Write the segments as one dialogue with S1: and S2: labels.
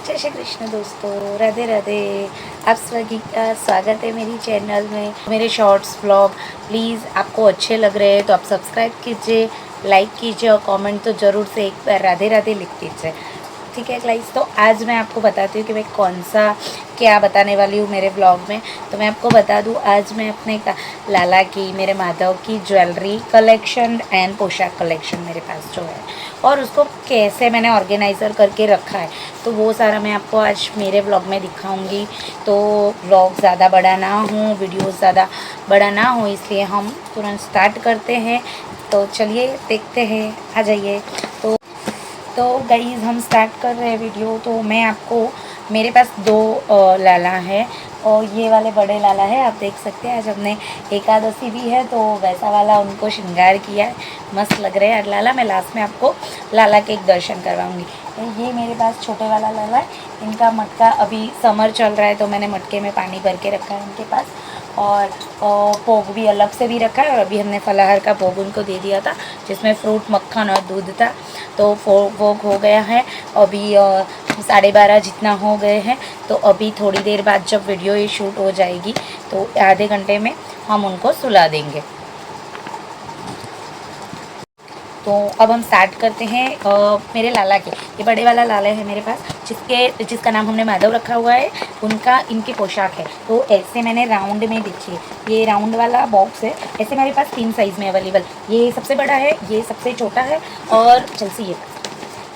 S1: जय श्री कृष्ण दोस्तों, राधे राधे। आप सभी का स्वागत है मेरी चैनल में। मेरे शॉर्ट्स व्लॉग प्लीज़ आपको अच्छे लग रहे हैं तो आप सब्सक्राइब कीजिए, लाइक कीजिए और कमेंट तो ज़रूर से एक बार राधे राधे लिख दीजिए। ठीक है गाइस, तो आज मैं आपको बताती हूँ कि मैं कौन सा क्या बताने वाली हूँ मेरे ब्लॉग में। तो मैं आपको बता दूँ, आज मैं अपने लाला की, मेरे माधव की ज्वेलरी कलेक्शन एंड पोशाक कलेक्शन मेरे पास जो है और उसको कैसे मैंने ऑर्गेनाइज़र करके रखा है, तो वो सारा मैं आपको आज मेरे ब्लॉग में दिखाऊंगी। तो ब्लॉग ज़्यादा बड़ा ना हो, वीडियो ज़्यादा बड़ा ना हो, इसलिए हम तुरंत स्टार्ट करते हैं। तो चलिए देखते हैं, आ जाइए। तो गाइज़ हम स्टार्ट कर रहे हैं वीडियो। तो मैं आपको, मेरे पास दो लाला है और ये वाले बड़े लाला है, आप देख सकते हैं। आज हमने एकादशी भी है तो वैसा वाला उनको श्रृंगार किया है, मस्त लग रहे हैं लाला। मैं लास्ट में आपको लाला के एक दर्शन करवाऊंगी। ये मेरे पास छोटे वाला लाला है, इनका मटका अभी समर चल रहा है तो मैंने मटके में पानी भर के रखा है इनके पास। और भोग भी अलग से भी रखा है और अभी हमने फलाहार का भोग उनको दे दिया था जिसमें फ्रूट, मक्खन और दूध था। तो भोग हो गया है अभी 12:30 जितना हो गए हैं। तो अभी थोड़ी देर बाद जब वीडियो ये शूट हो जाएगी तो आधे घंटे में हम उनको सुला देंगे। तो अब हम स्टार्ट करते हैं मेरे लाला के। ये बड़े वाला लाला है मेरे पास, जिसका नाम हमने माधव रखा हुआ है। उनका इनकी पोशाक है। तो ऐसे मैंने राउंड में, देखिए ये राउंड वाला बॉक्स है। ऐसे मेरे पास 3 साइज़ में अवेलेबल। ये सबसे बड़ा है, ये सबसे छोटा है और चलसी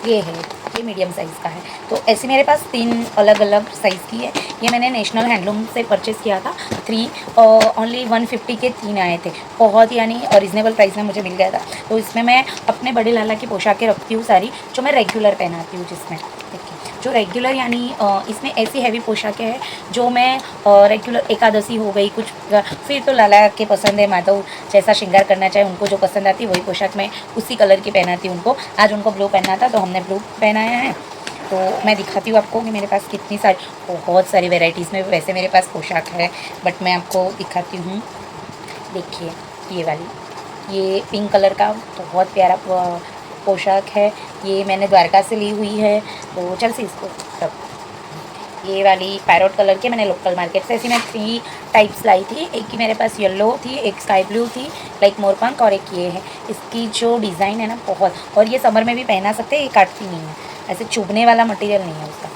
S1: ये है, ये मीडियम साइज़ का है। तो ऐसे मेरे पास 3 अलग अलग साइज़ की है। ये मैंने नेशनल हैंडलूम से परचेज़ किया था। ओनली 150 के 3 आए थे, बहुत यानी रिजनेबल प्राइस में मुझे मिल गया था। तो इसमें मैं अपने बड़े लाला की पोशाकें रखती हूँ सारी, जो मैं रेगुलर पहनाती हूँ। जिसमें देखिए, जो रेगुलर यानी इसमें ऐसी हैवी पोशाकें हैं जो मैं रेगुलर, एकादशी हो गई कुछ, फिर तो लाला के पसंद है, माधव जैसा श्रृंगार करना चाहे उनको जो पसंद आती है वही पोशाक मैं उसी कलर की पहनाती हूँ उनको। आज उनको ब्लू पहनना था तो हमने ब्लू पहनाया है। तो मैं दिखाती हूँ आपको कि मेरे पास कितनी सारी, बहुत सारी वेराइटीज़ में वैसे मेरे पास पोशाक है, बट मैं आपको दिखाती हूँ। देखिए ये वाली, ये पिंक कलर का बहुत प्यारा पोशाक है। ये मैंने द्वारका से ली हुई है। तो चल से इसको तब, ये वाली पैरोट कलर के मैंने लोकल मार्केट से, ऐसी मैं 3 टाइप्स लाई थी। एक की मेरे पास येलो थी, एक स्काई ब्लू थी लाइक मोरपंख, और एक ये है। इसकी जो डिज़ाइन है ना बहुत, और ये समर में भी पहना सकते हैं, ये काटती नहीं है, ऐसे चुभने वाला मटेरियल नहीं है उसका।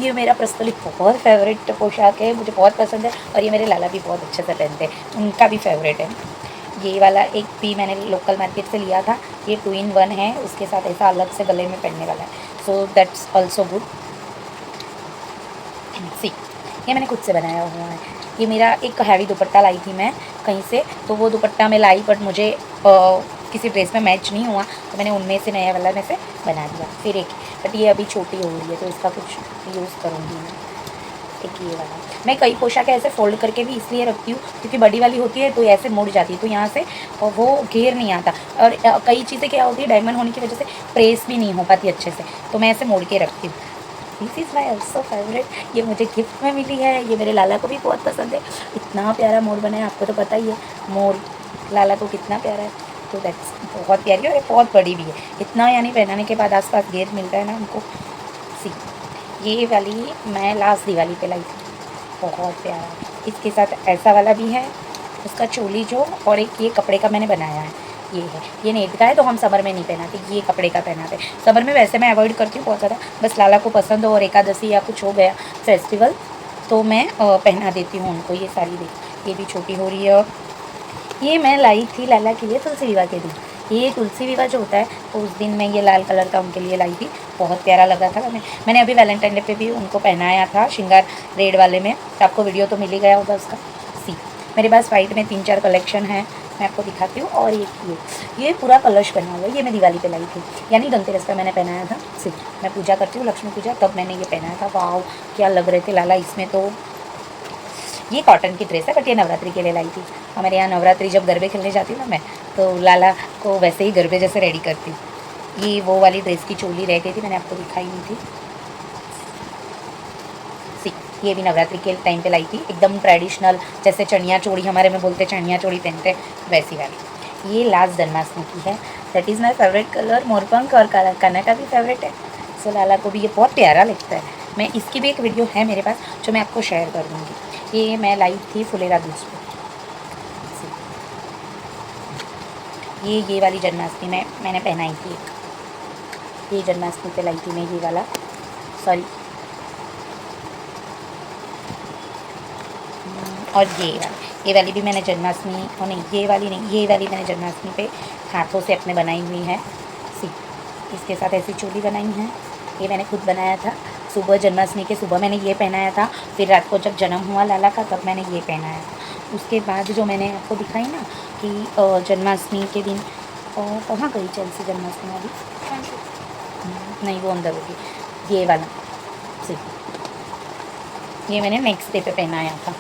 S1: ये मेरा पर्सनली बहुत फेवरेट पोशाक है, मुझे बहुत पसंद है और ये मेरे लाला भी बहुत अच्छे से पहनते हैं, उनका भी फेवरेट है। ये वाला एक भी मैंने लोकल मार्केट से लिया था, ये 2 in 1 है, उसके साथ ऐसा अलग से गले में पहनने वाला है। So that's also good. See, ये मैंने खुद से बनाया हुआ है। ये मेरा एक हैवी दुपट्टा लाई थी मैं कहीं से, तो वो दुपट्टा मैं लाई बट मुझे किसी ड्रेस में मैच नहीं हुआ, तो मैंने उनमें से, नया वाला में से बना दिया फिर एक। बट ये अभी छोटी हो रही है तो इसका कुछ यूज़ करूँगी मैं। एक ये वाला, मैं कई पोशाकें ऐसे फोल्ड करके भी इसलिए रखती हूँ क्योंकि बड़ी वाली होती है तो ऐसे मुड़ जाती है, तो यहाँ से वो घेर नहीं आता। और कई चीज़ें क्या होती है, डायमंड होने की वजह से प्रेस भी नहीं हो पाती अच्छे से, तो मैं ऐसे मोड़ के रखती हूँ। This is my also favourite. ये मुझे गिफ्ट में मिली है, ये मेरे लाला को भी बहुत पसंद है। इतना प्यारा मोर बना है, आपको तो पता ही है मोर लाला को कितना प्यारा है। तो दैट्स बहुत प्यारी है और ये बहुत बड़ी भी है। इतना यानी पहनाने के बाद आसपास घेर मिलता है ना उनको। सी, ये वाली मैं लास्ट दिवाली पे लाई थी, बहुत प्यारा। इसके साथ ऐसा वाला भी है, उसका चोली जो, और एक ये कपड़े का मैंने बनाया है। ये है, ये नेट का है तो हम समर में नहीं पहनाते, ये कपड़े का पहनाते। समर में वैसे मैं अवॉइड करती हूँ बहुत ज़्यादा, बस लाला को पसंद हो और एकादशी या कुछ हो गया फेस्टिवल तो मैं पहना देती हूँ उनको। ये साड़ी देख, ये भी छोटी हो रही है। ये मैं लाई थी लाला के लिए तुलसी विवाह के दिन। ये तुलसी विवाह जो होता है तो उस दिन मैं ये लाल कलर का उनके लिए लाई थी, बहुत प्यारा लगा था। मैंने अभी वैलेंटाइन डे पे भी उनको पहनाया था श्रृंगार रेड वाले में, तो आपको वीडियो तो मिल ही गया होगा उसका। सी, मेरे पास वाइट में 3-4 कलेक्शन है, मैं आपको दिखाती हूँ। और ये पूरा कलश बना हुआ है, ये मैं दिवाली पे लाई थी, यानी धनतेरस पे मैंने पहनाया था। सी, मैं पूजा करती हूँ, लक्ष्मी पूजा, तब मैंने ये पहनाया था। वाह क्या लग रहे थे लाला इसमें। तो ये कॉटन की ड्रेस है बट ये नवरात्रि के लिए लाई थी। हमारे यहाँ नवरात्रि जब गरबे खेलने जाती हूँ ना मैं, तो लाला को वैसे ही गरबे जैसे रेडी करती हूँ। ये वो वाली ड्रेस की चोली रह गई थी, मैंने आपको दिखाई नहीं थी। सी, ये भी नवरात्रि के टाइम पे लाई थी, एकदम ट्रेडिशनल, जैसे चनिया चोड़ी हमारे में बोलते, चनिया चोड़ी पहनते वैसी वाली। ये लास्ट जन्माष्टमी की है, that is my favourite colour मोरपंख, और काना का भी फेवरेट है। सो लाला को भी ये बहुत प्यारा लगता है। मैं इसकी भी एक वीडियो है मेरे पास जो मैं आपको शेयर कर दूँगी। ये मैं लाई थी फुलेरा बीच पे। ये वाली जन्माष्टमी में मैंने पहनाई थी एक, ये जन्माष्टमी पे लाई थी मैं ये वाला, सॉरी। और ये वाली भी मैंने जन्माष्टमी, और नहीं ये वाली नहीं, ये वाली मैंने जन्माष्टमी पे हाथों से अपने बनाई हुई है। सी इसके साथ ऐसी चोली बनाई है, ये मैंने खुद बनाया था। सुबह जन्माष्टमी के सुबह मैंने ये पहनाया था, फिर रात को जब जन्म हुआ लाला का तब मैंने ये पहनाया था। उसके बाद जो मैंने आपको दिखाई ना कि जन्माष्टमी के दिन कहाँ गई चलसी जन्माष्टमी वाली, नहीं वो अंदर होगी, ये वाला सी, ये मैंने नेक्स्ट डे पे पहनाया था।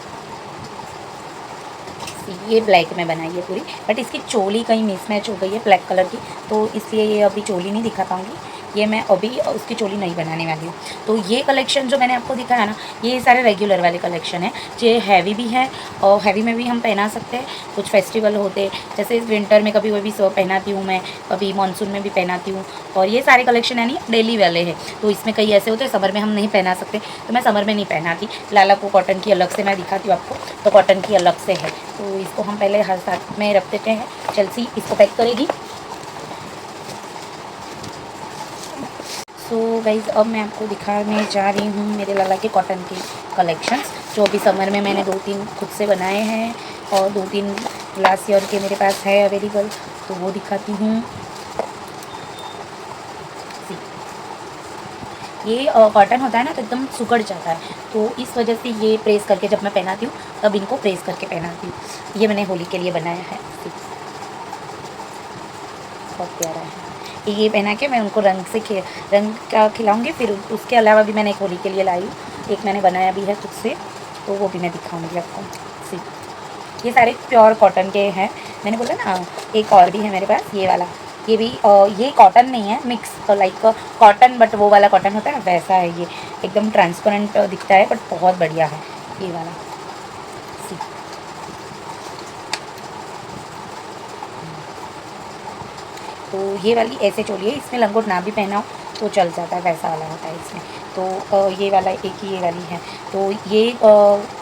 S1: ये ब्लैक में बनाई है पूरी, बट इसकी चोली कहीं मिसमैच हो गई है ब्लैक कलर की, तो इसलिए ये अभी चोली नहीं दिखा पाऊँगी। ये मैं अभी उसकी चोली नहीं बनाने वाली हूँ। तो ये कलेक्शन जो मैंने आपको दिखाया ना, ये सारे रेगुलर वाले कलेक्शन है। ये हैवी भी है और हैवी में भी हम पहना सकते हैं। कुछ फेस्टिवल होते, जैसे विंटर में कभी कभी सब पहनाती हूँ मैं, कभी मानसून में भी पहनाती हूँ। और ये सारे कलेक्शन यानी डेली वाले हैं। तो इसमें कई ऐसे होते हैं समर में हम नहीं पहना सकते, तो मैं समर में नहीं पहनाती। लाला को कॉटन की अलग से मैं दिखाती हूँ आपको, तो कॉटन की अलग से है। तो इसको हम पहले हर साथ में रख देते हैं। चलसी इसको पैक करेगी। सो गाइज़ अब मैं आपको दिखाने जा रही हूँ मेरे लाला के कॉटन के कलेक्शंस, जो अभी समर में मैंने 2-3 खुद से बनाए हैं और 2-3 लास्ट ईयर के मेरे पास है अवेलेबल, तो वो दिखाती हूँ। ये कॉटन होता है ना तो एकदम सुकड़ जाता है, तो इस वजह से ये प्रेस करके जब मैं पहनाती हूँ तब इनको प्रेस करके पहनाती हूँ। ये मैंने होली के लिए बनाया है, बहुत प्यारा है। ये पहना के मैं उनको रंग का खिलाऊंगी। फिर उसके अलावा भी मैंने एक होली के लिए लाई हूँ, एक मैंने बनाया भी है खुद से, तो वो भी मैं दिखाऊंगी आपको। सी ये सारे प्योर कॉटन के हैं। मैंने बोला ना एक और भी है मेरे पास ये वाला, ये भी ये कॉटन नहीं है, मिक्स लाइक कॉटन, बट वो वाला कॉटन होता है ना वैसा है। ये एकदम ट्रांसपेरेंट दिखता है बट बहुत बढ़िया है ये वाला। सी तो ये वाली ऐसे चोली है, इसमें लंगोट ना भी पहना हो तो चल जाता है, वैसा वाला होता है इसमें। तो ये वाला एक ही ये वाली है। तो ये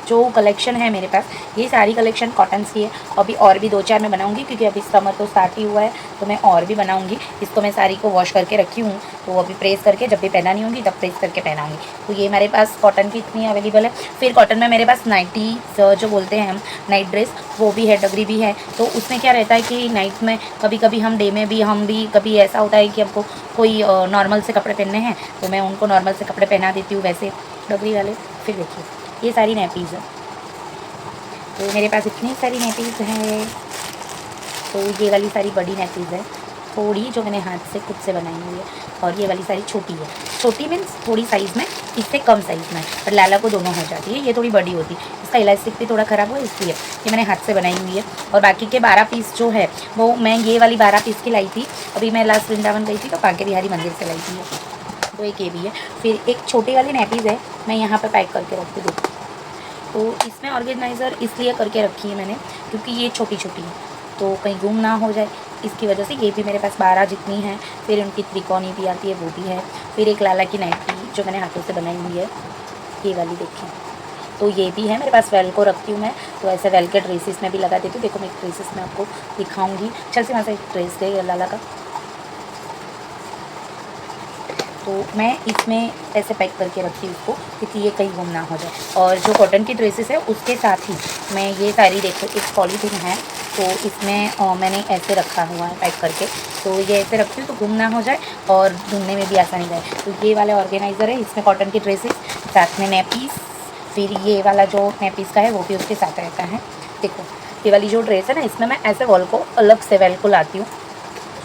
S1: जो कलेक्शन है मेरे पास, ये सारी कलेक्शन कॉटन्स की है। अभी और भी 2-4 मैं बनाऊंगी, क्योंकि अभी समर तो स्टार्ट ही हुआ है, तो मैं और भी बनाऊंगी। इसको मैं सारी को वॉश करके रखी हूँ, तो अभी प्रेस करके जब भी पहनानी होंगी तब प्रेस करके पहनाऊंगी। तो ये मेरे पास कॉटन की इतनी अवेलेबल है। फिर कॉटन में मेरे पास नाइटी जो बोलते हैं हम नाइट ड्रेस, वो भी है, डगरी भी है। तो उसमें क्या रहता है कि नाइट में कभी कभी हम डे में भी हम भी कभी ऐसा होता है कि हमको कोई नॉर्मल से कपड़े पहनने हैं, तो मैं उनको नॉर्मल से कपड़े पहना देती हूँ वैसे डगरी वाले। फिर देखिए ये सारी नैपीज़ है, तो मेरे पास इतनी सारी नैपीज़ हैं। तो ये वाली सारी बड़ी नैपीज़ है थोड़ी, जो मैंने हाथ से खुद से बनाई हुई है। और ये वाली सारी छोटी है, छोटी मीन्स थोड़ी साइज़ में, इससे कम साइज़ में, पर लाला को दोनों हो जाती है। ये थोड़ी बड़ी होती है, इसका इलास्टिक भी थोड़ा ख़राब हुआ इसलिए ये मैंने हाथ से बनाई हुई है। और बाकी के 12 पीस जो है वो मैं ये वाली 12 पीस की लाई थी। अभी मैं लास्ट वृंदावन गई थी तो बांके बिहारी मंदिर से लाई थी, तो एक ये भी है। फिर एक छोटी वाली नैपीज़ है, मैं यहाँ पर पैक करके रखती हूँ। तो इसमें ऑर्गेनाइज़र इसलिए करके रखी है मैंने क्योंकि ये छोटी छोटी है, तो कहीं गुम ना हो जाए, इसकी वजह से। ये भी मेरे पास 12 जितनी है। फिर उनकी त्रिकोणी भी आती है, वो भी है। फिर एक लाला की नाइटी जो मैंने हाथों से बनाई हुई है, ये वाली देखें, तो ये भी है मेरे पास। वेल को रखती हूँ मैं, तो ऐसे वेल के ड्रेसेस में भी लगा देती हूँ। देखो मैं एक ड्रेसेस में आपको दिखाऊँगी। चल से वहाँ से एक ड्रेस दे लाला का, तो मैं इसमें ऐसे पैक करके रखती हूँ उसको, क्योंकि ये कहीं गुम ना हो जाए। और जो कॉटन की ड्रेसेस है उसके साथ ही मैं ये सारी, देखो एक पॉलीथीन है, तो इसमें मैंने ऐसे रखा हुआ है पैक करके, तो ये ऐसे रखती हूँ तो गुम ना हो जाए और ढूंढने में भी आसानी रहे। तो ये वाला ऑर्गेनाइज़र है, इसमें कॉटन की ड्रेसेस, साथ में नैपीस। फिर ये वाला जो नैपीस का है वो भी उसके साथ रहता है। देखो ये वाली जो ड्रेस है ना, इसमें मैं ऐसे वॉल को अलग से वेल को लाती हूँ,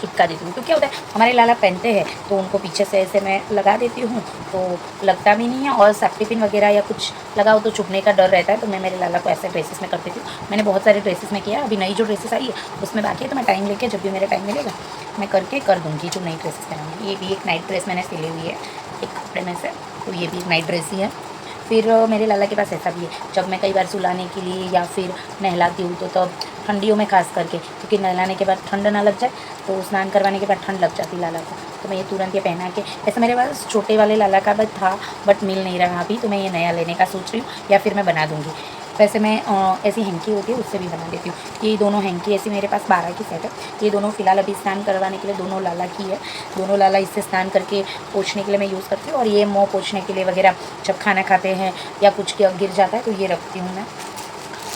S1: चिपका देती हूँ। तो क्या होता है, हमारे लाला पहनते हैं तो उनको पीछे से ऐसे मैं लगा देती हूँ, तो लगता भी नहीं है। और सेफ्टी पिन वगैरह या कुछ लगाओ तो चुभने का डर रहता है, तो मैं मेरे लाला को ऐसे ड्रेसेस में कर देती हूँ। मैंने बहुत सारे ड्रेसेस में किया, अभी नई जो ड्रेसेस आई है उसमें बाकी है, तो मैं टाइम लेके जब भी मेरा टाइम मिलेगा मैं करके कर दूँगी जो नई ड्रेसेस पहनाऊँगी। ये भी एक नाइट ड्रेस मैंने सिली हुई है एक कपड़े में से, तो ये भी एक नाइट ड्रेस ही है। फिर मेरे लाला के पास ऐसा भी है, जब मैं कई बार सुलाने के लिए या फिर नहलाती हूँ तो तब ठंडियों में खास करके, क्योंकि नहलाने के बाद ठंड ना लग जाए, तो स्नान करवाने के बाद ठंड लग जाती लाला को। तो मैं ये तुरंत ये पहना के, ऐसे मेरे पास छोटे वाले लाला का भी था बट मिल नहीं रहा अभी, तो मैं ये नया लेने का सोच रही हूँ, या फिर मैं बना दूँगी। वैसे मैं ऐसी हैंकी होती है उससे भी बना देती हूँ। ये दोनों हैंकी ऐसी मेरे पास 12 की सेट है। ये दोनों फ़िलहाल अभी स्नान करवाने के लिए दोनों लाला की है। दोनों लाला इससे स्नान करके पोंछने के लिए मैं यूज़ करती हूँ, और ये मुँह पोंछने के लिए वगैरह जब खाना खाते हैं या कुछ गिर जाता है तो ये रखती हूँ मैं।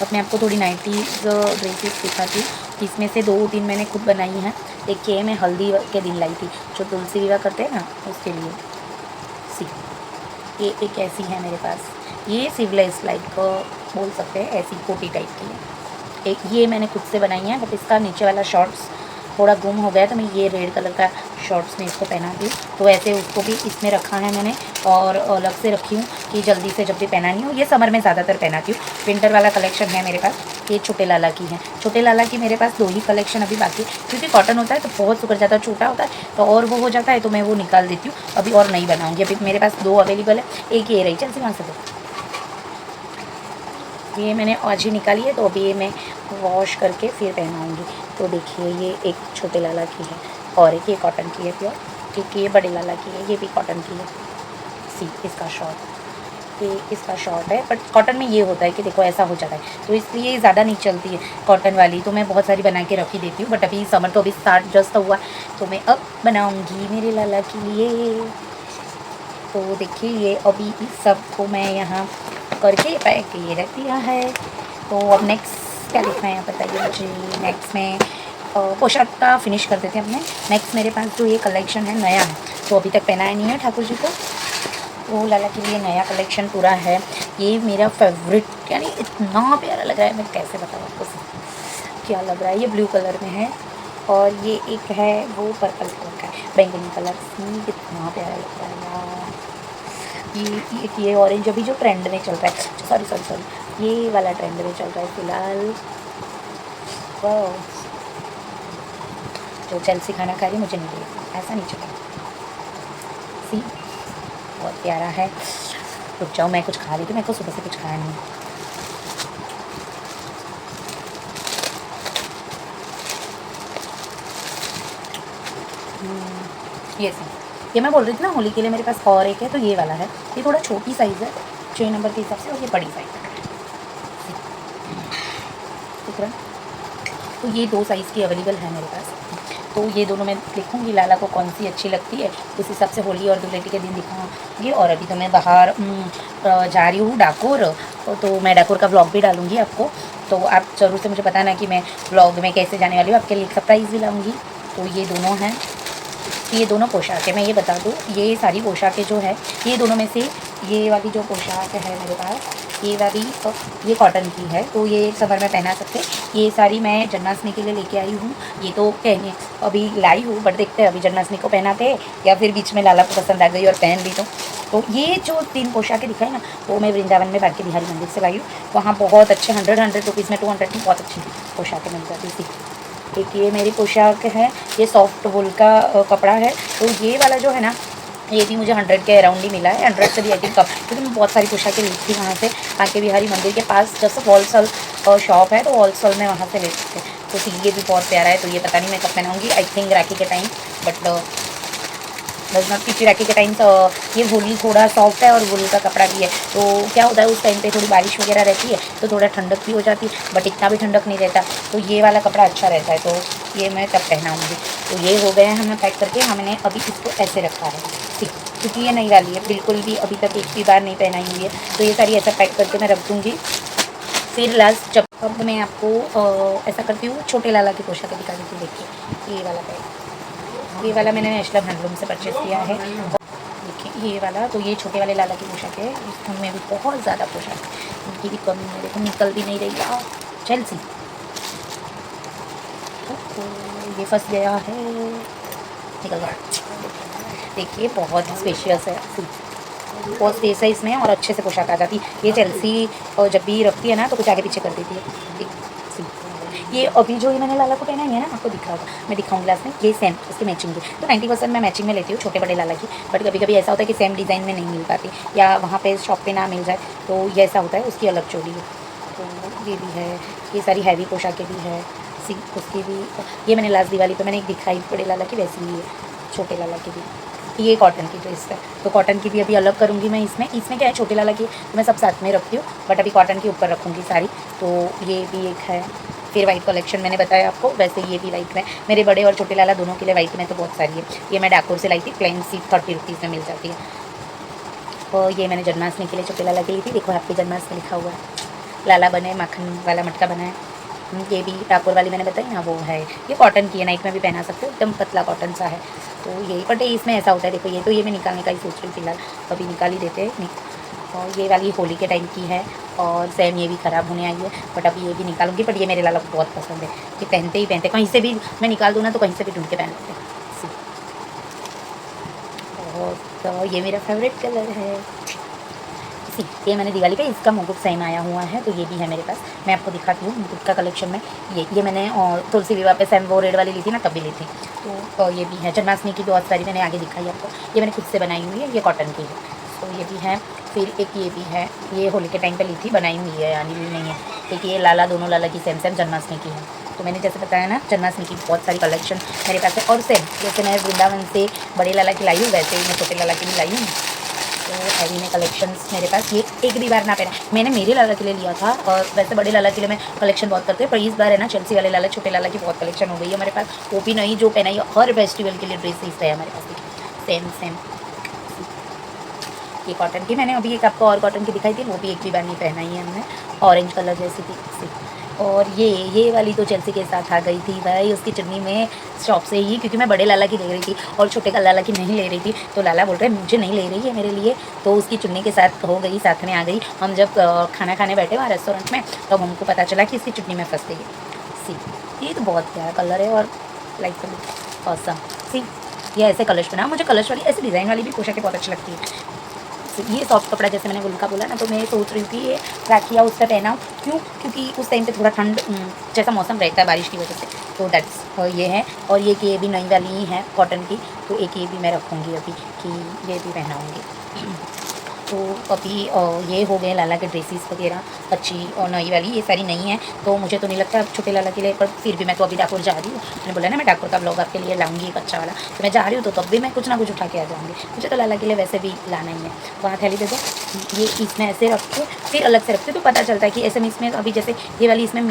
S1: अपने आपको थोड़ी नाइटीज़ ड्रेसेस दिखाती हूँ। इसमें से 2-3 मैंने खुद बनाई हैं। एक ये मैं हल्दी के दिन लाई थी, जो तुलसी विवाह करते हैं ना, उसके लिए। सी ये एक ऐसी है मेरे पास, ये सिवलेस लाइक बोल सकते हैं, ऐसी कोटी टाइप की है। एक ये मैंने खुद से बनाई है, बट इसका नीचे वाला शॉर्ट्स थोड़ा गुम हो गया, तो मैं ये रेड कलर का शॉर्ट्स में इसको पहना दी। तो ऐसे उसको भी इसमें रखा है मैंने, और अलग से रखी हूँ कि जल्दी से जब भी पहनानी हो। ये समर में ज़्यादातर पहनाती हूँ। विंटर वाला कलेक्शन है मेरे पास, ये छोटे लाला की है। छोटे लाला की मेरे पास 2 ही कलेक्शन अभी बाकी, क्योंकि कॉटन होता है तो बहुत सुखड़ जाता है, छोटा होता है तो और वो हो जाता है, तो मैं वो निकाल देती हूँ। अभी और नहीं बनाऊँगी, अभी मेरे पास 2 अवेलेबल है। एक ये रही, चल से वहाँ से दो। ये मैंने आज ही निकाली है, तो अभी ये मैं वॉश करके फिर पहनाऊँगी। तो देखिए ये एक छोटे लाला की है, और एक ये कॉटन की है प्योर, एक ये बड़े लाला की है, ये भी कॉटन की है। सी इसका शॉर्ट, ये इसका शॉर्ट है, बट कॉटन में ये होता है कि देखो ऐसा हो जाता है, तो इसलिए ज़्यादा नहीं चलती है कॉटन वाली। तो मैं बहुत सारी बना के रख ही देती हूँ, बट अभी समर तो अभी स्टार्ट जस्ट हुआ, तो मैं अब बनाऊँगी मेरे लाला के लिए। तो देखिए ये अभी इस सब को मैं यहाँ करके पैक किए रख दिया है। तो अब नेक्स्ट क्या देखना है यहाँ बताइए मुझे। नेक्स्ट में पोशाक का फिनिश कर देते हैं अपने। नेक्स्ट मेरे पास जो ये कलेक्शन है नया है, तो अभी तक पहनाया नहीं है ठाकुर जी को, तो लाला के लिए नया कलेक्शन पूरा है। ये मेरा फेवरेट, यानी इतना प्यारा लग रहा है, मैं कैसे बताऊँ आपको क्या लग रहा है। ये ब्लू कलर में है, और ये एक है वो पर्पल कलर का है, बैंगनी कलर। कितना प्यारा लग रहा है यार। ये ऑरेंज अभी जो ट्रेंड में चल रहा है, सॉरी ये वाला ट्रेंड में चल रहा है फिलहाल। वाह, जो चेल्सी खाना खा रही मुझे नहीं देगी, ऐसा नहीं चलेगा। सी बहुत प्यारा है। रुक जाओ, मैं कुछ खा रही थी, मेरे को सुबह से कुछ खाया नहीं। ये सी, ये मैं बोल रही थी ना होली के लिए मेरे पास और एक है, तो ये वाला है। ये थोड़ा छोटी साइज़ है 6 नंबर के हिसाब से, और ये बड़ी साइज़ है। ठीक है, तो ये 2 साइज़ की अवेलेबल है मेरे पास। तो ये दोनों मैं देखूँगी लाला को कौन सी अच्छी लगती है, उस हिसाब से होली और धुलेटी के दिन दिखाऊँगी। और अभी तो मैं बाहर जा रही हूँ डाकोर, तो मैं डाकोर का व्लॉग भी डालूँगी आपको, तो आप ज़रूर से मुझे बताना कि मैं व्लॉग में कैसे जाने वाली हूँ। आपके लिए सरप्राइज़ भी लाऊँगी। तो ये दोनों हैं, ये दोनों पोशाकें मैं ये बता दूँ, ये सारी पोशाकें जो है, ये दोनों में से ये वाली जो पोशाक है मेरे पास, ये वाली ये कॉटन की है, तो ये समर में पहना सकते हैं। ये सारी मैं जन्माष्टमी के लिए लेके आई हूँ। ये तो पहने अभी लाई हूँ, बट देखते हैं अभी जन्माष्टमी को पहनाते हैं, या फिर बीच में लाला को पसंद आ गई और पहन ली। तो ये जो 3 पोशाकें दिखाई ना, वो मैं वृंदावन में बांके बिहारी मंदिर से लाई हूँ। वहाँ बहुत अच्छे 100 रुपीज़ में 200 की बहुत अच्छी पोशाकें मिल जाती थी। एक ये मेरी पोशाक है, ये सॉफ्ट वूल का कपड़ा है। तो ये वाला जो है ना, ये भी मुझे 100 के अराउंड ही मिला है, 100 से भी आई थिंक कम, क्योंकि मैं बहुत सारी पोशाकें ली थी वहाँ से। बांके बिहारी मंदिर के पास जैसे होलसेल शॉप है, तो होलसेल में वहाँ से लेते थे। तो ये भी बहुत प्यारा है। तो ये पता नहीं मैं कब पहनाऊँगी, आई थिंक राखी के टाइम, बट पीछे राखी के टाइम तो ये वूल थोड़ा सॉफ्ट है और वूल का कपड़ा भी है। तो क्या होता है उस टाइम पे थोड़ी बारिश वगैरह रहती है, तो थोड़ा ठंडक भी हो जाती है, बट इतना भी ठंडक नहीं रहता। तो ये वाला कपड़ा अच्छा रहता है, तो ये मैं तब पहनाऊँगी। तो ये हो गए हैं हमें पैक करके, हमने अभी इसको ऐसे रखा है, ठीक, क्योंकि ये नई वाली है, बिल्कुल भी अभी तक एक भी बार नहीं पहनाई हुई है। तो ये सारी ऐसा पैक करके मैं रख दूँगी। फिर लास्ट जब अब मैं आपको ऐसा करती हूँ, छोटे लाला की पोशाक दिखा देती हूँ। देखिए ये वाला पैक, ये वाला मैंने नेशनल हैंडलूम से परचेज़ किया है। देखिए ये वाला, तो ये छोटे वाले लाला की पोशाक है। इसमें भी बहुत ज़्यादा पोशाक है, इनकी भी कमी है। देखो निकल भी नहीं रही यार, चेल्सी। तो ये फंस गया है, निकल गया। देखिए बहुत स्पेशियस है, बहुत स्पेस है इसमें, और अच्छे से पोशाक आ जाती है। ये चेल्सी जब भी रखती है ना, तो कुछ आगे पीछे कर देती है। ये अभी जो ये मैंने लाला को पहनाई है ना, आपको दिख रहा होगा, मैं दिखाऊंगी लास्ट में। ये सेम इसकी मैचिंग की, तो 90% मैं मैचिंग में लेती हूँ छोटे बड़े लाला की। बट कभी कभी ऐसा होता है कि सेम डिज़ाइन में नहीं मिल पाती, या वहाँ पे शॉप पे ना मिल जाए, तो ये ऐसा होता है, उसकी अलग चोली है। तो ये भी है, ये सारी हैवी पोशाकें भी है। सी उसकी भी, ये मैंने लास्ट दिवाली पे मैंने एक दिखाई बड़े लाला की, वैसी ही है छोटे लाला की भी। ये कॉटन की ड्रेस है, तो कॉटन की भी अभी अलग करूँगी मैं। इसमें क्या है, छोटे लाला की तो मैं सब साथ में रखती हूँ, बट अभी कॉटन के ऊपर रखूँगी सारी। तो ये भी एक है। फिर वाइट कलेक्शन मैंने बताया आपको, वैसे ये भी वाइट में मेरे बड़े और छोटे लाला दोनों के लिए वाइट में तो बहुत सारी है। ये मैं डाकोर से लाई थी, प्लेन सी 30 रुपीज़ में मिल जाती है। और ये मैंने जन्माष्टमी के लिए छोटे लाला के लिए थी, देखो हैप्पी जन्माष्टमी लिखा हुआ है। लाला बने, माखन वाला मटका बना है। ये भी डाकोर वाली मैंने बताई ना, वो है। ये कॉटन की है, नाइट में भी पहना सकते हो, एकदम पतला कॉटन सा है। तो यही, बट इसमें ऐसा होता है, देखो ये तो ये मैं निकालने का ही सोच रही हूँ फिलहाल, अभी निकाल ही देते हैं। और ये वाली होली के टाइम की है, और सेम ये भी ख़राब होने आई है, बट अभी ये भी निकालूंगी। बट ये मेरे लाला को बहुत पसंद है, ये पहनते ही पहनते, कहीं से भी मैं निकाल दूँ ना तो कहीं से भी ढूंढ के पहन लेते हैं। और तो ये मेरा फेवरेट कलर है। ये मैंने दिवाली पे इसका मुकुट सेम आया हुआ है, तो ये भी है मेरे पास। मैं आपको दिखाती हूँ मुकुट का कलेक्शन में। ये मैंने तुलसी विवाह पे सेम वो रेड वाली ली थी ना, तब भी ली थी। तो ये भी है। जन्माष्टमी की बहुत सारी मैंने आगे दिखाई आपको, ये मैंने खुद से बनाई हुई है, ये कॉटन की है। तो ये भी है। फिर एक ये भी है, ये होली के टाइम पे ली थी, बनाई हुई है, यानी ली नहीं है। एक ये लाला, दोनों लाला की सेम जन्माष्टमी की है। तो मैंने जैसे बताया ना, जन्माष्टमी की बहुत सारी कलेक्शन मेरे पास है। और सेम जैसे मैं वृंदावन से बड़े लाला की लाई हूँ, वैसे ही मैं छोटे लाला की भी लाई हूँ। तो हैवी में कलेक्शंस मेरे पास, ये एक भी बार ना पहना। मैंने मेरे लाला के लिए लिया था, और वैसे बड़े लाला के लिए मैं कलेक्शन बहुत करते हैं, पर इस बार है ना चेल्सी वाले लाला, छोटे लाला की बहुत कलेक्शन हो गई है हमारे पास। वो भी नहीं जो पहना है, हर फेस्टिवल के लिए ड्रेसेस है हमारे पास। सेम ये कॉटन की, मैंने अभी एक आपको और कॉटन की दिखाई थी, वो भी एक भी बार नहीं पहनाई है हमने, ऑरेंज कलर जैसी थी। और ये वाली तो चेल्सी के साथ आ गई थी भाई, उसकी चुन्नी में शॉप से ही, क्योंकि मैं बड़े लाला की ले रही थी और छोटे का लाला की नहीं ले रही थी। तो लाला बोल रहे मुझे नहीं ले रही है मेरे लिए, तो उसकी चुन्नी के साथ हो गई, साथ में आ गई। हम जब खाना खाने बैठे वहाँ रेस्टोरेंट में, तब तो हमको पता चला कि इसकी चुन्नी में फंस गई है। ये तो बहुत प्यारा कलर है, और लाइक ऑसम। ये ऐसे कलर्स बना, मुझे कलर्स वाली ऐसे डिज़ाइन वाली भी पोशाकें बहुत अच्छी लगती है। ये सॉफ्ट कपड़ा जैसे मैंने वुल का बोला ना, तो मैं सोच रही हूँ कि ये राखिया उस पर पहनाऊँ। क्यों? क्योंकि उस टाइम पे थोड़ा ठंड जैसा मौसम रहता है बारिश की वजह से, तो दैट्स ये है। और ये भी नई वाली ही है कॉटन की, तो एक ये भी मैं रखूँगी अभी, कि ये भी पहनाऊँगी। तो अभी ये हो गए लाला के ड्रेसेस वगैरह अच्छी, और नई वाली ये सारी नहीं है, तो मुझे तो नहीं लगता अब छोटे लाला के लिए, पर फिर भी मैं तो अभी डाकोर जा रही हूँ। मैंने बोला ना मैं डाकोर का ब्लॉग आपके लिए लाऊंगी एक अच्छा वाला, तो मैं जा रही हूँ, तो तब भी मैं कुछ ना कुछ उठा के आ जाऊँगी। मुझे तो लाला के लिए वैसे भी लाना ही है। तो हाँ, थैली दे दो। ये इसमें ऐसे रख के फिर अलग से रखते, तो पता चलता है कि ऐसे में इसमें अभी जैसे ये वाली इसमें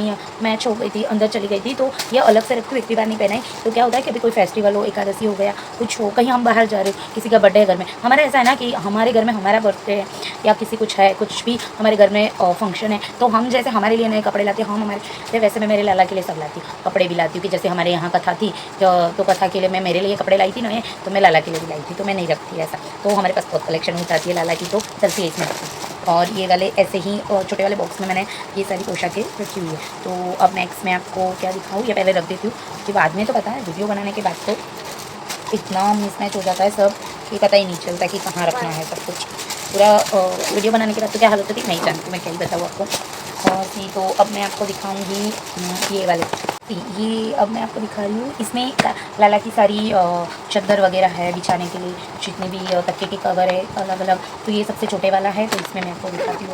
S1: मैच हो गई थी, अंदर चली गई थी, तो ये अलग से रखती हूँ, एक भी बार नहीं पहनाई। तो क्या होता है कि अभी कोई फेस्टिवल हो, एकादशी हो गया, कुछ हो, कहीं हम बाहर जा रहे हो, किसी का बर्थडे है घर में, हमारा ऐसा है ना कि हमारे घर में हमारा बर्थडे है या किसी कुछ है, कुछ भी हमारे घर में फंक्शन है, तो हम जैसे हमारे लिए नए कपड़े लाते हैं, हम हमारे वैसे मैं मेरे लाला के लिए सब लाती हूँ, कपड़े भी लाती हूँ। कि जैसे हमारे यहाँ कथा थी, तो कथा के लिए मैं मेरे लिए कपड़े लाई थी नए, तो मैं लाला के लिए भी लाई थी, तो मैं नहीं रखती ऐसा। तो हमारे पास बहुत कलेक्शन हो जाती है लाला की, तो चलती है इसमें रखती। और ये वाले ऐसे ही छोटे वाले बॉक्स में मैंने ये सारी पोशाकें रखी हुई है। तो अब नेक्स्ट मैं आपको क्या दिखाऊँ, या पहले रख देती हूँ, कि बाद में तो पता है वीडियो बनाने के बाद तो इतना मिसमैच हो जाता है सब, कि पता ही नहीं चलता कि कहाँ रखना है सब कुछ। पूरा वीडियो बनाने के बाद तो क्या हालत होती है नहीं जानती, मैं क्या ही बताऊँ आपको। और जी, तो अब मैं आपको दिखाऊंगी ये वाले। ये अब मैं आपको दिखा रही हूँ, इसमें लाला की सारी चादर वगैरह है बिछाने के लिए, जितने भी तकिए के कवर है अलग अलग। तो ये सबसे छोटे वाला है, तो इसमें मैं आपको दिखाती हूँ।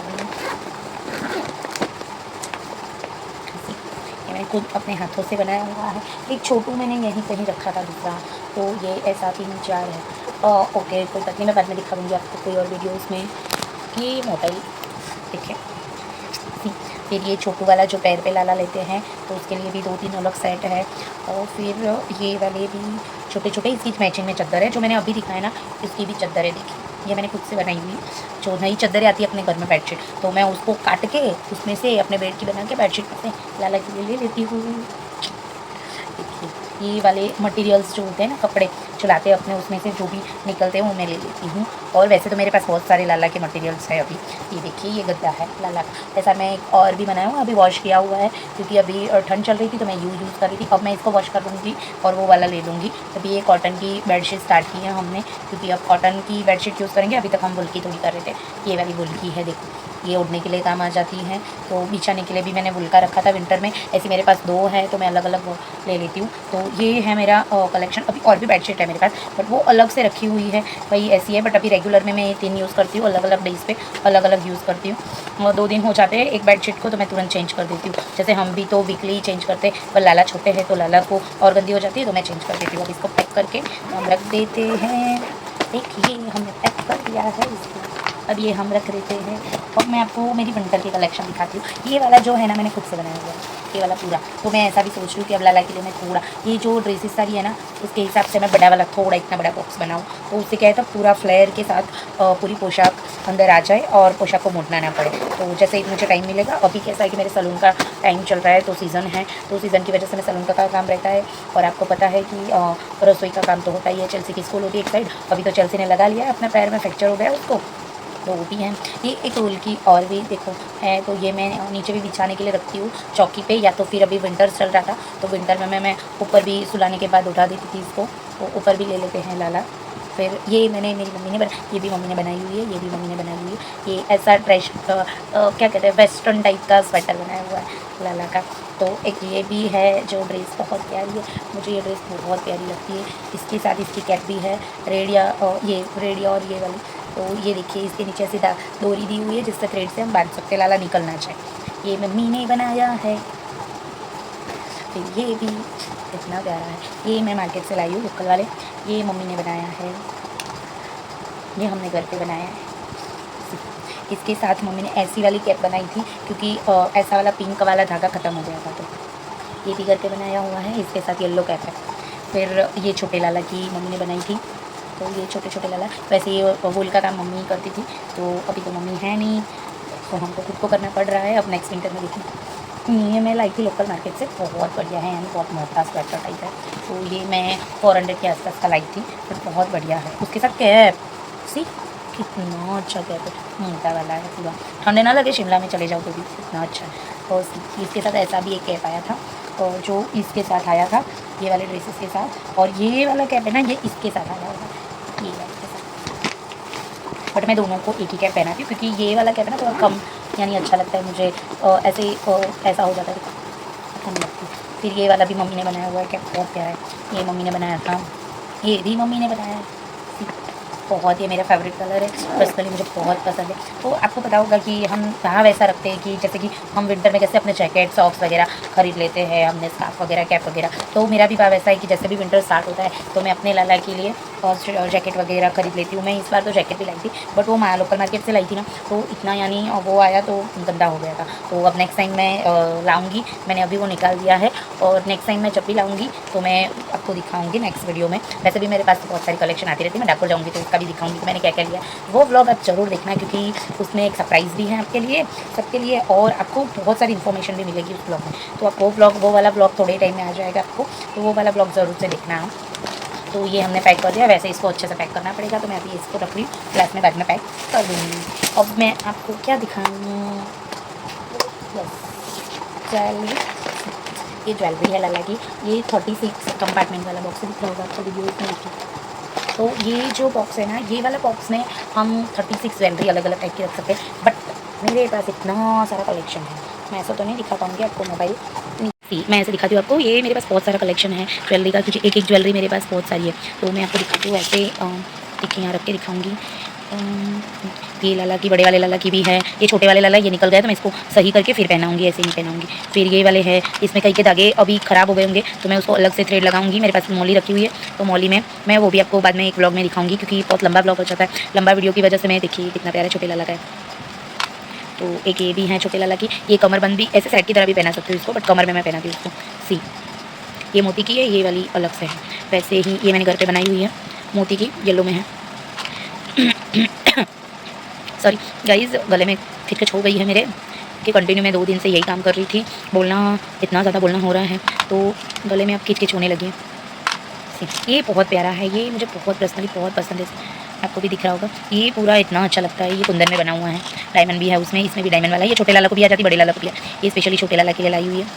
S1: ये मैंने खुद अपने हाथों से बनाया हुआ है। एक छोटू मैंने यहीं कहीं रखा था दूसरा, तो ये ऐसा 3-4 है। ओके, कोई बात नहीं, मैं बाद में दिखा दूँगी आपको कोई और वीडियो उसमें। ये मोटाई देखें। फिर ये छोटू वाला जो पैर पे लाला लेते हैं, तो उसके लिए भी 2-3 अलग सेट है। और फिर ये वाले भी छोटे छोटे, इसकी मैचिंग में चद्दर है, जो मैंने अभी दिखाया ना, इसकी भी चद्दर है। देखिए, ये मैंने खुद से बनाई हुई, जो नई चद्दरें आती है अपने घर में बेडशीट, तो मैं उसको काट के उसमें से अपने बेड की बना के बेडशीट में लाला के लिए ले लेती हूँ। देखिए, ये वाले मटेरियल्स जो होते हैं ना, कपड़े जो लाते हैं अपने, उसमें से जो भी निकलते हैं वो मैं ले लेती हूँ। और वैसे तो मेरे पास बहुत सारे लाला के मटेरियल्स हैं अभी। ये देखिए, ये गद्दा है लाला का, ऐसा मैं एक और भी बनाया हूँ, अभी वॉश किया हुआ है, क्योंकि अभी ठंड चल रही थी तो मैं यूज़ कर रही थी। अब मैं इसको वॉश कर लूँगी और वो वाला ले लूँगी। अभी ये कॉटन की बेडशीट स्टार्ट की है हमने, क्योंकि अब कॉटन की बेडशीट यूज़ करेंगे। अभी तक हम वुल की थोड़ी कर रहे थे। ये वाली वुल की है, देखो, ये उड़ने के लिए काम आ जाती है। तो बिछाने के लिए भी मैंने वुल का रखा था विंटर में, ऐसे मेरे पास 2 है, तो मैं अलग अलग वो ले लेती हूँ। तो ये है मेरा कलेक्शन। अभी और भी बेडशीट है मेरे पास, बट वो अलग से रखी हुई है, वही ऐसी है। बट अभी रेगुलर में मैं ये 3 यूज़ करती हूँ, अलग अलग डेज पे अलग अलग यूज़ करती हूँ। और 2 दिन हो जाते हैं एक बेडशीट को तो मैं तुरंत चेंज कर देती हूँ। जैसे हम भी तो वीकली चेंज करते हैं, पर लाला छोटे हैं तो लाला को और गंदी हो जाती है तो मैं चेंज कर देती हूँ। अब इसको पैक करके हम रख देते हैं। देखिए हमने पैक कर दिया है इसको, अब ये हम रख देते हैं। और मैं आपको मेरी विंटर की कलेक्शन दिखाती हूँ। ये वाला जो है ना मैंने खुद से बनाया हुआ है, ये वाला पूरा। तो मैं ऐसा भी सोच रही हूँ कि अब लाला के लिए मैं थोड़ा ये जो ड्रेसेस सारी है ना उसके हिसाब से मैं बड़ा वाला थोड़ा इतना बड़ा बॉक्स बनाऊँ, तो उससे क्या है तो पूरा फ्लेयर के साथ पूरी पोशाक अंदर आ जाए और पोशाक को मोड़ना ना पड़े। तो जैसे ही मुझे टाइम मिलेगा, अभी कैसा है कि मेरे सलून का टाइम चल रहा है तो सीज़न है, तो सीज़न की वजह से मैं सलून का काम रहता है। और आपको पता है कि रसोई का काम तो होता ही है। चेल्सी की स्कूल होती है एक साइड, अभी तो चेल्सी ने लगा लिया है, अपने पैर में फ्रैक्चर हो गया उसको, तो वो भी है। ये एक रोल की और भी देखो है, तो ये मैं नीचे भी बिछाने के लिए रखती हूँ चौकी पे, या तो फिर अभी विंटर चल रहा था तो विंटर में मैं ऊपर भी सुलाने के बाद उठा देती थी इसको, तो ऊपर भी ले लेते हैं लाला। फिर ये मैंने मेरी मम्मी ने ये भी मम्मी ने बनाई हुई है, ये भी मम्मी ने बनाई हुई है। ये ऐसा क्या कहते हैं वेस्टर्न टाइप का स्वेटर बनाया हुआ है लाला का। तो एक ये भी है जो ड्रेस बहुत प्यारी है, मुझे ये ड्रेस बहुत प्यारी लगती है। इसके साथ इसकी कैप भी है रेडिया, ये रेडिया और ये वाली। तो ये देखिए इसके नीचे सीधा डोरी दी हुई है जिससे थ्रेड से हम बांध सकते, लाला निकलना चाहिए। ये मम्मी ने बनाया है। फिर ये भी इतना प्यारा है, ये मैं मार्केट से लाई हूँ लोकल वाले, ये मम्मी ने बनाया है, ये हमने घर पे बनाया है। इसके साथ मम्मी ने ऐसी वाली कैप बनाई थी क्योंकि ऐसा वाला पिंक वाला धागा ख़त्म हो गया था, तो ये भी घर पे बनाया हुआ है। इसके साथ येलो कैप है। फिर ये छोटे लाला की मम्मी ने बनाई थी, तो ये छोटे छोटे लाला, वैसे ये वूल का काम मम्मी करती थी, तो अभी तो मम्मी है नहीं तो हमको खुद को करना पड़ रहा है। अब नेक्स्ट विंटर में देखिए, ये मैं लाई थी लोकल मार्केट से, बहुत बढ़िया है, यानी बहुत मोटा स्वेटर टाइप है। तो ये मैं 400 के आसपास का लाई थी, बट बहुत बढ़िया है। उसके साथ कैप सी कितना अच्छा कैप है, मोटा वाला है पूरा, ठंडे ना लगे शिमला में चले जाओ तो भी इतना अच्छा है। और इसके साथ ऐसा भी एक कैप आया था, और जो इसके साथ आया था ये वाले ड्रेसेस के साथ, और ये वाला कैप है ना ये इसके साथ आया हुआ है, ये वाले के साथ। बट मैं दोनों को एक ही कैप पहनाती हूँ क्योंकि ये वाला कैप है ना थोड़ा कम यानी अच्छा लगता है मुझे, ऐसे ऐसा हो जाता है अच्छा नहीं लगती। फिर ये वाला भी मम्मी ने बनाया हुआ है कैप, बहुत प्यारा है, ये मम्मी ने बनाया था, ये भी मम्मी ने बनाया है, बहुत ही मेरा फेवरेट कलर है, पर्सनली मुझे बहुत पसंद है। तो आपको पता होगा कि हम कहाँ वैसा रखते हैं कि जैसे कि हम विंटर में कैसे अपने जैकेट सॉक्स वगैरह खरीद लेते हैं, हमने स्कार्फ वगैरह कैप वगैरह, तो मेरा भी भाव ऐसा है कि जैसे भी विंटर स्टार्ट होता है तो मैं अपने लाला के लिए और जैकेट वगैरह खरीद लेती हूँ। मैं इस बार तो जैकेट भी लाई थी, बट वो लोकल मार्केट से लाई थी ना, तो इतना यानी वो आया तो गंदा हो गया था। तो अब नेक्स्ट टाइम मैं लाऊँगी, मैंने अभी वो निकाल दिया है, और नेक्स्ट टाइम मैं जब भी लाऊँगी तो मैं आपको दिखाऊँगी नेक्स्ट वीडियो में। वैसे भी मेरे पास बहुत सारी कलेक्शन आती रहती है, मैं डाकोर जाऊँगी तो उसका भी दिखाऊँगी कि मैंने क्या क्या लिया। वो व्लॉग आप ज़रूर देखना क्योंकि उसमें एक सरप्राइज़ भी है आपके लिए, सबके लिए, और आपको बहुत सारी इन्फॉर्मेशन भी मिलेगी उस ब्लॉग में। तो आप वो वाला ब्लॉग थोड़े टाइम में आ जाएगा आपको, तो वो वाला ब्लॉग ज़रूर से देखना है। तो ये हमने पैक कर दिया, वैसे इसको अच्छे से पैक करना पड़ेगा, तो मैं अभी इसको रख रही हूँ, ग्लास में बाद में पैक कर दूँगी। अब मैं आपको क्या दिखाऊँ, ज्वेलरी, ये ज्वेलरी है लाला की, ये 36 कंपार्टमेंट वाला बॉक्स दिख रहा होगा आपको वीडियो में देखिए। तो ये जो बॉक्स है ना, ये वाला बॉक्स में हम 36 ज्वेलरी अलग अलग टाइप की रख सकते हैं, बट मेरे पास इतना सारा कलेक्शन है, मैं ऐसा तो नहीं दिखा पाऊँगी आपको मोबाइल, मैं ऐसे दिखाती हूँ आपको। ये मेरे पास बहुत सारा कलेक्शन है ज्वेलरी का, क्योंकि एक एक ज्वेलरी मेरे पास बहुत सारी है, तो मैं आपको दिखाती हूँ ऐसे, देखिए यहाँ रख के दिखाऊँगी। ये लाला की, बड़े वाले लाला की भी है, ये छोटे वाले लाला ये निकल गया तो मैं इसको सही करके फिर पहनाऊँगी, ऐसे नहीं पहनाऊँगी। फिर ये वाले हैं, इसमें कई के धागे अभी ख़राब हो गए होंगे तो मैं उसको अलग से थ्रेड लगाऊंगी, मेरे पास मौली रखी हुई है, तो मौली में मैं वो भी आपको बाद में एक व्लॉग में दिखाऊंगी, क्योंकि बहुत लंबा व्लॉग हो जाता है, लंबा वीडियो की वजह से। मैं देखिए कितना प्यारा छोटे लाला का है। तो एक ये भी है छोटे लाला की, ये कमरबंद भी ऐसे सेट की तरह भी पहना सकती हूँ इसको, बट कमर में मैं पहनाती हूँ उसको। सी ये मोती की है, ये वाली अलग से है। वैसे ही ये मैंने घर पे बनाई हुई है, मोती की, येलो में है। सॉरी गाइज़, गले में खिचखिच हो गई है मेरे, कि कंटिन्यू मैं 2 दिन से यही काम कर रही थी, बोलना इतना ज़्यादा बोलना हो रहा है तो गले में अब खिचखिच होने लगी है। ये बहुत प्यारा है, ये मुझे बहुत पर्सनली बहुत पसंद है, आपको भी दिख रहा होगा। ये पूरा इतना अच्छा लगता है, ये कुंदन में बना हुआ है, डायमंड भी है उसमें, इसमें भी डायमंड वाला है। ये छोटे लाला को भी आ जाती है, बड़े लाला को भी है, ये स्पेशली छोटे लाला के लिए लाई हुई है।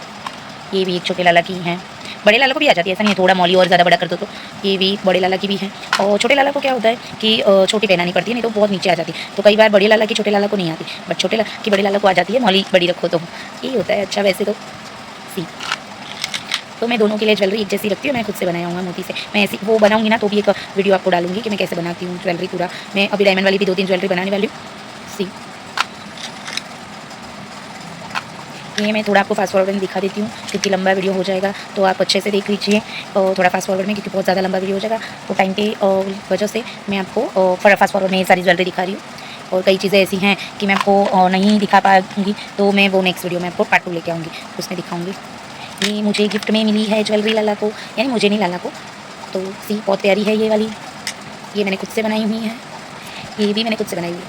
S1: ये भी एक छोटे लाला की है, बड़े लाला को भी आ जाती है, ऐसा नहीं है, थोड़ा मौली और ज़्यादा बड़ा कर दो तो ये भी बड़े लाला की भी है। और छोटे लाला को क्या होता है कि छोटी पहनानी पड़ती है, नहीं तो बहुत नीचे आ जाती है, तो कई बार बड़े लाला की छोटे लाला को नहीं आती, बट छोटे की बड़े लाला को आ जाती है, मौली बड़ी रखो तो ये होता है अच्छा। वैसे तो सी तो मैं दोनों के लिए ज्वेलरी एक जैसी रखती हूँ। मैं खुद से बनाया हुआ मोती से। मैं ऐसी वो बनाऊँगी ना तो भी एक वीडियो आपको डालूंगी कि मैं कैसे बनाती हूँ ज्वेलरी पूरा। मैं अभी डायमंड वाली भी 2-3 ज्वेलरी बनाने वाली हूँ। सी ये मैं थोड़ा आपको फास्ट फॉरवर्ड में दिखा देती हूँ क्योंकि लंबा वीडियो हो जाएगा, तो आप अच्छे से देख लीजिए और थोड़ा फास्ट फॉरवर्ड में, क्योंकि बहुत ज़्यादा लंबा वीडियो हो जाएगा। तो टाइम के वजह से मैं आपको फास्ट फॉरवर्ड में ये सारी ज्वेलरी दिखा रही हूँ। और कई चीज़ें ऐसी हैं कि मैं आपको नहीं दिखा पाऊँगी, तो मैं वो नेक्स्ट वीडियो में आपको पार्ट 2 लेके आऊँगी, उसमें दिखाऊँगी। ये मुझे गिफ्ट में मिली है ज्वेलरी लाला को, यानी मुझे नहीं लाला को। तो सी बहुत प्यारी है ये वाली। ये मैंने खुद से बनाई हुई है। ये भी मैंने खुद से बनाई हुई है।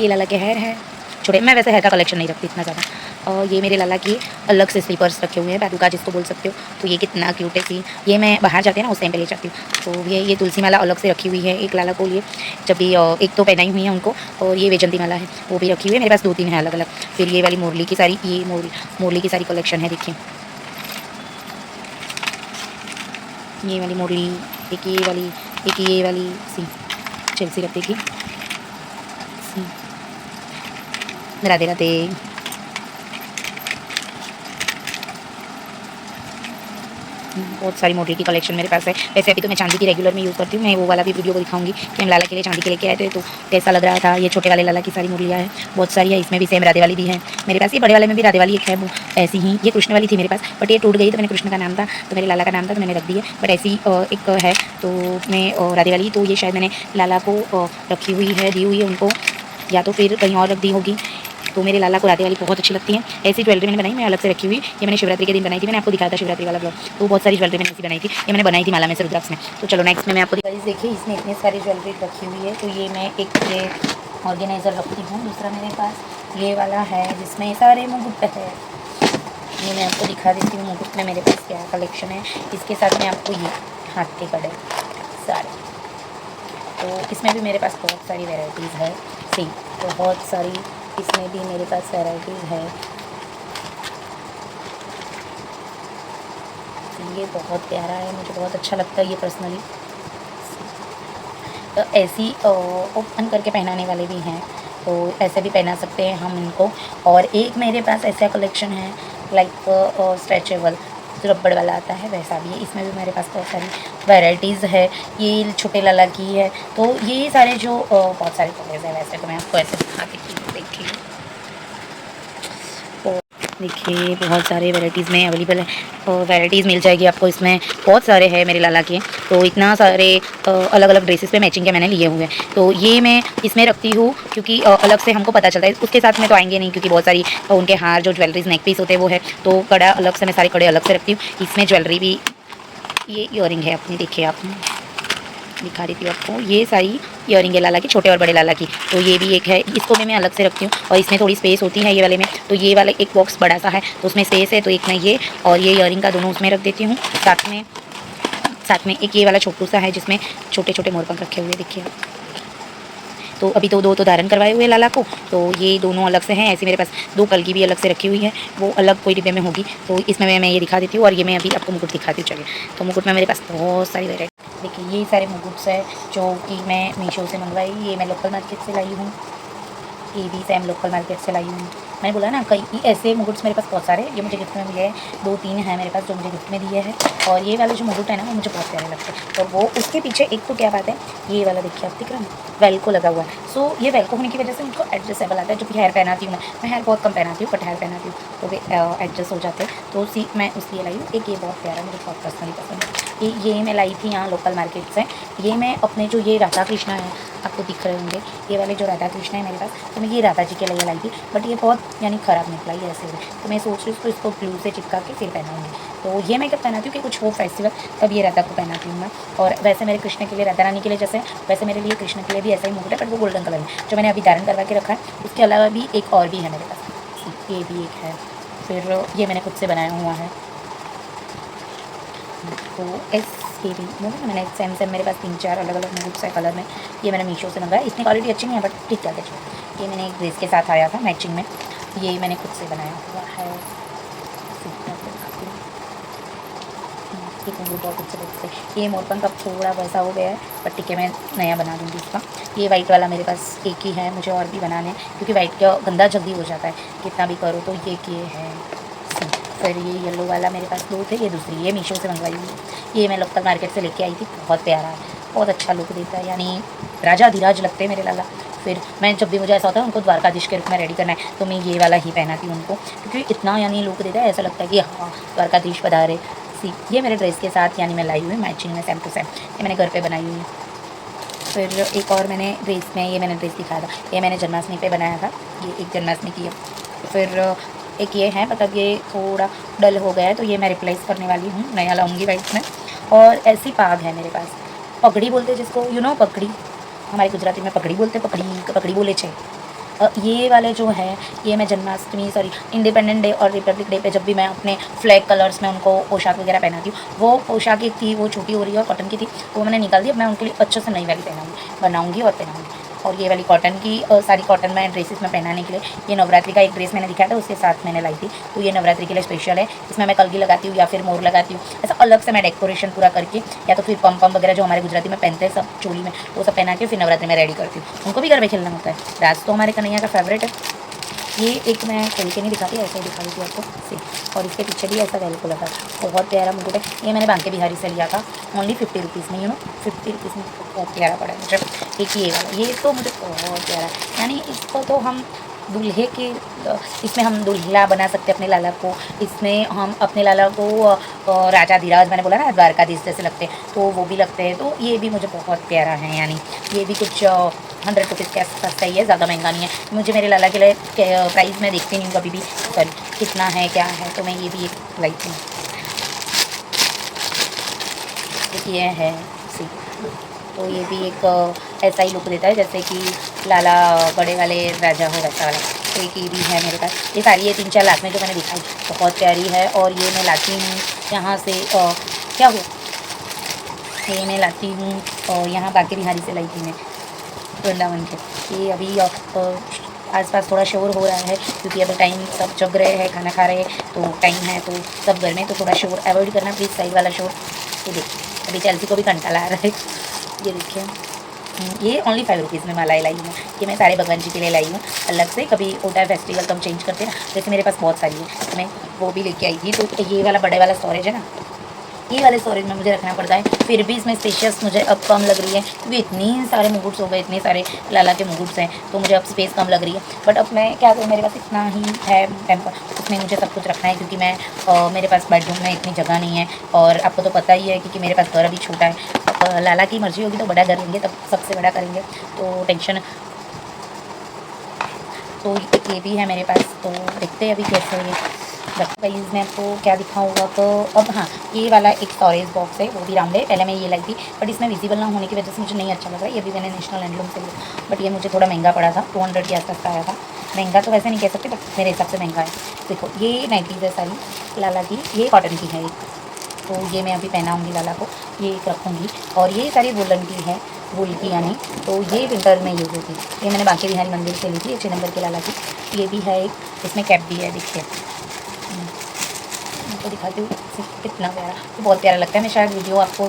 S1: ये लाला के हेयर है छोटे। मैं वैसे हेयर का कलेक्शन नहीं रखती इतना ज़्यादा। और ये मेरे लाला की अलग से स्लीपर्स रखे हुए हैं, बैदुका जिसको बोल सकते हो। तो ये कितना क्यूट है सी। ये मैं बाहर जाती हूँ ना उस टाइम पे ले जाती हूँ। तो ये तुलसी माला अलग से रखी हुई है एक लाला को लिए, जब भी एक तो पहनाई हुई है उनको, और ये वैजंती माला है वो भी रखी हुई है। मेरे पास 2-3 है अलग अलग। फिर ये वाली मुरली की सारी, ये मुरली की सारी कलेक्शन है। देखिए ये वाली मुरली, एक ये वाली सी चेल्सी रख देगी। राधे राधे। बहुत सारी मोटी की कलेक्शन मेरे पास है। वैसे अभी तो मैं चांदी की रेगुलर में यूज़ करती हूँ। मैं वो वाला भी वीडियो को दिखाऊंगी कि हम लाला के लिए चांदी के लेके आए थे तो कैसा लग रहा था। ये छोटे वाले लाला की सारी मुरलियाँ हैं, बहुत सारी है। इसमें भी सेम राधे वाली भी है मेरे पास। ये बड़े वाले में भी राधे वाली एक है, वो ऐसी ही। ये कृष्ण वाली थी मेरे पास, बट ये टूट गई तो मैंने कृष्ण का नाम था तो मेरे लाला का नाम था तो मैंने रख दी है। बट ऐसी एक है तो मैं राधे वाली, तो ये शायद मैंने लाला को रखी हुई है, दी हुई है उनको, या तो फिर कहीं और रख दी होगी। तो मेरे लाला को राधे वाली बहुत अच्छी लगती है। ऐसी ज्वेलरी मैंने बनाई, मैं अलग से रखी हुई। ये मैंने शिवरात्रि के दिन बनाई थी, मैंने आपको दिखाया था शिवरात्रि वाला ब्लॉग। तो बहुत सारी ज्वेलरी मैंने ऐसी बनाई थी। ये मैंने बनाई थी माला में से रुद्राक्ष में। तो चलो नेक्स्ट में मैं आपको देखिए इसमें इतनी सारी ज्वेलरी रखी हुई है। तो ये मैं एक ये ऑर्गेनाइज़र रखती हूँ। दूसरा मेरे पास ये वाला है जिसमें सारे मुकुट है। ये मैं आपको दिखा देती हूँ मुकुट में मेरे पास क्या कलेक्शन है। इसके साथ में आपको ये हाथ के कड़े सारे, तो इसमें भी मेरे पास बहुत सारी वेराइटीज़ है। सी तो बहुत सारी इसमें भी मेरे पास वेराइटीज़ है। ये बहुत प्यारा है, मुझे बहुत अच्छा लगता है ये पर्सनली। तो ऐसी ओपन करके पहनाने वाले भी हैं, तो ऐसे भी पहना सकते हैं हम इनको। और एक मेरे पास ऐसा कलेक्शन है लाइक स्ट्रेचेबल, जो रबड़ वाला आता है वैसा भी है। इसमें भी मेरे पास बहुत सारी वैराइटीज़ है। ये छोटे लाला की है। तो ये सारे जो बहुत सारे कलर्स हैं, वैसे तो मैं आपको ऐसे दिखा देती हूँ। देखिए देखिए बहुत सारे वैराइटीज़ में अवेलेबल है, वैराइटीज़ मिल जाएगी आपको। इसमें बहुत सारे हैं मेरे लाला के, तो इतना सारे अलग अलग ड्रेसेस पे मैचिंग के मैंने लिए हुए हैं। तो ये मैं इसमें रखती हूँ क्योंकि अलग से हमको पता चलता है। उसके साथ में तो आएंगे नहीं क्योंकि बहुत सारी उनके हार जो ज्वेलरीज नेक पीस होते हैं वो है, तो कड़ा अलग से, मैं सारे कड़े अलग से रखती हूँ। इसमें ज्वेलरी भी, ये ईयरिंग है अपनी, देखिए आप, दिखा देती हूँ आपको। ये सारी ईयरिंग है लाला की, छोटे और बड़े लाला की। तो ये भी एक है, इसको भी मैं अलग से रखती हूँ और इसमें थोड़ी स्पेस होती है ये वाले में। तो ये वाला एक बॉक्स बड़ा सा है तो उसमें स्पेस है, तो एक में ये और ये ईयरिंग का दोनों उसमें रख देती हूँ। साथ में एक ये वाला छोटू सा है जिसमें छोटे छोटे मोरपंख रखे हुए, देखिए आप। तो अभी तो 2 तो धारण करवाए हुए लाला को, तो ये दोनों अलग से हैं। ऐसे मेरे पास 2 कल की भी अलग से रखी हुई है, वो अलग कोई डिब्बे में होगी। तो इसमें मैं ये दिखा देती हूँ और ये मैं अभी आपको मुकुट दिखाती हूँ। चलिए, तो मुकुट में मेरे पास बहुत सारी वेराइटी, देखिए ये सारे मुकुट्स है जो कि मैं मीशो से मंगवाई। ये मैं लोकल मार्केट से लाई हूँ। ये भी सेम लोकल मार्केट से लाई हूँ। मैंने बोला ना कई ऐसे मुकुट्स मेरे पास बहुत सारे, ये मुझे गिफ्ट में मिले हैं। 2-3 हैं मेरे पास जो मुझे गिफ्ट में दिए हैं। और ये वाले जो मुकुट है ना वो मुझे बहुत प्यारे लगते हैं। और वो उसके पीछे एक तो क्या बात है, ये वाला देखिए आप, दिख रहा है वेल्को लगा हुआ है। सो ये वेल्को होने की वजह से उनको एडजस्टेबल आता है। जो कि हेयर पहनाती हूँ मैं हेयर बहुत कम पहनाती हूँ, बट हेयर पहनाती हूँ तो वे एडजस्ट हो जाते हैं। तो उसी मैं उसलिए लाई हूँ। एक ये बहुत प्यारा, मुझे बहुत पर्सनली पसंद है। ये मैं लाई थी यहाँ लोकल मार्केट से। ये मैं अपने जो ये राधा कृष्णा है, आपको दिख रहे होंगे ये वाले जो राधा कृष्ण है मेरे पास, तो मैं ये राधा जी के लिए लाई थी। बट ये बहुत यानी ख़राब निकला ये ऐसे हुए, तो मैं सोच रही हूँ इसको ग्लू से चिपका के फिर पहनाऊँगी। तो ये मैं कब पहनाती हूँ कि कुछ हो फेस्टिवल, तब ये राधा को पहनाती हूँ मैं। और वैसे मेरे कृष्ण के लिए, राधा रानी के लिए जैसे, वैसे मेरे लिए कृष्ण के लिए भी ऐसा ही मुकुट है, बट वो गोल्डन कलर में जो मैंने अभी धारण करवा के रखा है। उसके अलावा भी एक और भी है मेरे पास, ये भी एक है। फिर ये मैंने खुद से बनाया हुआ है। तो इसके भी मैंने सेम मेरे पास 3-4 अलग अलग मुकुट्स है कलर में। ये मैंने मीशो से मंगाया। इसकी क्वालिटी अच्छी नहीं है बट ठीक है। ये मैंने एक ड्रेस के साथ आया था मैचिंग में, ये मैंने खुद से बनाया हुआ है। एक मुकुट बहुत अच्छे लगते हैं। ये मोरपंख अब थोड़ा वैसा हो गया है, बट ठीक है मैं नया बना दूँगी इसका। ये वाइट वाला मेरे पास एक ही है, मुझे और भी बनाने हैं क्योंकि वाइट का गंदा जल्दी हो जाता है कितना भी करो। तो ये किए हैं फिर ये येलो वाला मेरे पास 2 थे, ये दूसरी ये मीशो से मंगवाई हुई है। ये मैं लोकल मार्केट से लेके आई थी, बहुत प्यारा है, बहुत अच्छा लुक देता है, यानी राजाधिराज लगते हैं मेरे लाला। फिर मैं जब भी मुझे ऐसा होता है उनको द्वारकाधीश के रूप में रेडी करना है तो मैं ये वाला ही पहनाती हूँ उनको, क्योंकि इतना यानी लुक देता है, ऐसा लगता है कि हाँ द्वारकाधीश पधारे। सी ये मेरे ड्रेस के साथ यानी मैं लाई हुई मैचिंग में सेम टू सेम, ये मैंने घर पे बनाई हुई है। फिर एक और मैंने ड्रेस में ये मैंने ड्रेस दिखाया था, ये मैंने जन्माष्टमी पे बनाया था, ये एक जन्माष्टमी की है। फिर एक ये है, मतलब ये थोड़ा डल हो गया है तो ये मैं रिप्लेस करने वाली हूँ, नया लाऊंगी वाइट में। और ऐसी पाग है मेरे पास, पगड़ी बोलते हैं जिसको, यू नो पगड़ी, हमारे गुजराती में पगड़ी बोलते हैं, पगड़ी पगड़ी बोले छे। ये वाले जो है ये मैं जन्माष्टमी सॉरी इंडिपेंडेंट डे और रिपब्लिक डे पे जब भी मैं अपने फ्लैग कलर्स में उनको पोशाक वगैरह पहनाती हूँ, वो पोशाक एक थी, वो छोटी हो रही है और कॉटन की थी, तो वो मैंने निकाल दी। अब मैं उनके लिए अच्छे से नई वाली पहनाऊँगी, बनाऊँगी और पहनाऊँगी। और ये वाली कॉटन की सारी कॉटन में ड्रेसेस में पहनाने के लिए, ये नवरात्रि का एक ड्रेस मैंने दिखाया था उसके साथ मैंने लाई थी, तो ये नवरात्रि के लिए स्पेशल है। इसमें मैं कलगी लगाती हूँ या फिर मोर लगाती हूँ, ऐसा अलग से मैं डेकोरेशन पूरा करके, या तो फिर पम पम वगैरह जो हमारे गुजराती में पहनते हैं सब चोली में, वो सब पहना के फिर नवरात्रि में रेडी करती हूँ। उनको भी घर में खेलना होता है, राज तो हमारे कन्हैया का फेवरेट है। ये एक मैं खोल के नहीं दिखाती, ऐसे ही दिखा देती हूँ आपको से, और इसके पीछे भी ऐसा वेल को लगा, बहुत प्यारा मुकुट है। ये मैंने बांके बिहारी से लिया था, ओनली 50 रुपीज़ में, यू नो 50 रुपीज़ में, बहुत प्यारा पड़ा है मुझे। एक ये वाला, ये तो मुझे बहुत प्यारा है, यानी इसको तो हम दूल्हे के, इसमें हम दूल्हा बना सकते हैं अपने लाला को, इसमें हम अपने लाला को राजाधिराज, मैंने बोला ना द्वारकाधीश जैसे लगते हैं, तो वो भी लगते हैं। तो ये भी मुझे बहुत प्यारा है, यानी ये भी कुछ 100 रुपीज़ के आसपास का ही है, ज़्यादा महंगा नहीं है। मुझे मेरे लाला के लिए प्राइस मैं देखती नहीं हूँ कभी भी, सॉरी कितना है क्या है, तो मैं ये भी एक लाई थी, ये है सी। तो ये भी एक ऐसा ही लुक देता है जैसे कि लाला बड़े वाले राजा हो वैसा वाला। तो एक ये भी है मेरे पास, ये सारी ये 3-4 लाख में जो मैंने दिखाई बहुत प्यारी है। और ये मैं लाती हूँ यहाँ से, क्या हुआ, ये मैं लाती हूँ और यहाँ बांके बिहारी से लाई थी मैं, वृंदावन के। ये अभी आसपास थोड़ा शोर हो रहा है क्योंकि अभी टाइम सब जग रहे हैं, खाना खा रहे हैं, तो टाइम है तो सब घर में, तो थोड़ा शोर अवॉइड करना प्लीज़, साइड वाला शोर। ये देखिए अभी चेल्सी को भी कंटाला आ रहा है, ये देखिए। ये ओनली 5 रुपीज़ में मलाई लाई हूँ, ये मैं सारे भगवान जी के लिए लाई हूँ अलग से। कभी होता है फेस्टिवल तो हम चेंज करते हैं ना, जैसे मेरे पास बहुत सारी है, तो मैं वो भी लेके आई थी। तो ये वाला बड़े वाला स्टोरेज है ना, ये वाले स्टोरेज में मुझे रखना पड़ता है, फिर भी इसमें स्पेशियस मुझे अब कम लग रही है क्योंकि इतने सारे मुकुट्स हो गए, इतने सारे लाला के मुकुट्स हैं, तो मुझे अब स्पेस कम लग रही है। बट अब मैं क्या करूँ, मेरे पास इतना ही है टेम्पर, उसमें मुझे सब कुछ रखना है क्योंकि मैं मेरे पास बेडरूम में इतनी जगह नहीं है, और आपको तो पता ही है क्योंकि मेरे पास घर अभी छोटा है। अब लाला की मर्ज़ी होगी तो बड़ा घर लेंगे, तब सबसे बड़ा करेंगे, तो टेंशन। तो ये भी है मेरे पास, तो देखते हैं अभी कैसे ये गाइस मैं आपको क्या दिखाऊंगा। तो अब हाँ, ये वाला एक स्टोरेज बॉक्स है, वो भी राउंड है, पहले मैं ये लाई थी बट इसमें विजिबल ना होने की वजह से मुझे नहीं अच्छा लगा। ये भी मैंने नेशनल हैंडलूम से लिया, बट ये मुझे थोड़ा महंगा पड़ा था, 200 के आसपास का आया था। महंगा तो वैसे नहीं कह सकते बट मेरे हिसाब से महंगा है। देखो ये नाइटीज़ है सारी लाला की, ये कॉटन की है एक, तो ये मैं अभी पहनाऊँगी लाला को, ये एक रखूँगी। और ये सारी वुलन की है, वुल की यानी, तो ये विंटर में यूज़ होती है। ये मैंने बांके बिहारी मंदिर से ली थी, 6 नंबर के लाला की। ये भी है एक, इसमें कैप भी है, देखिए तो दिखाती हूँ कितना प्यारा, तो बहुत प्यारा लगता है। मैं शायद वीडियो आपको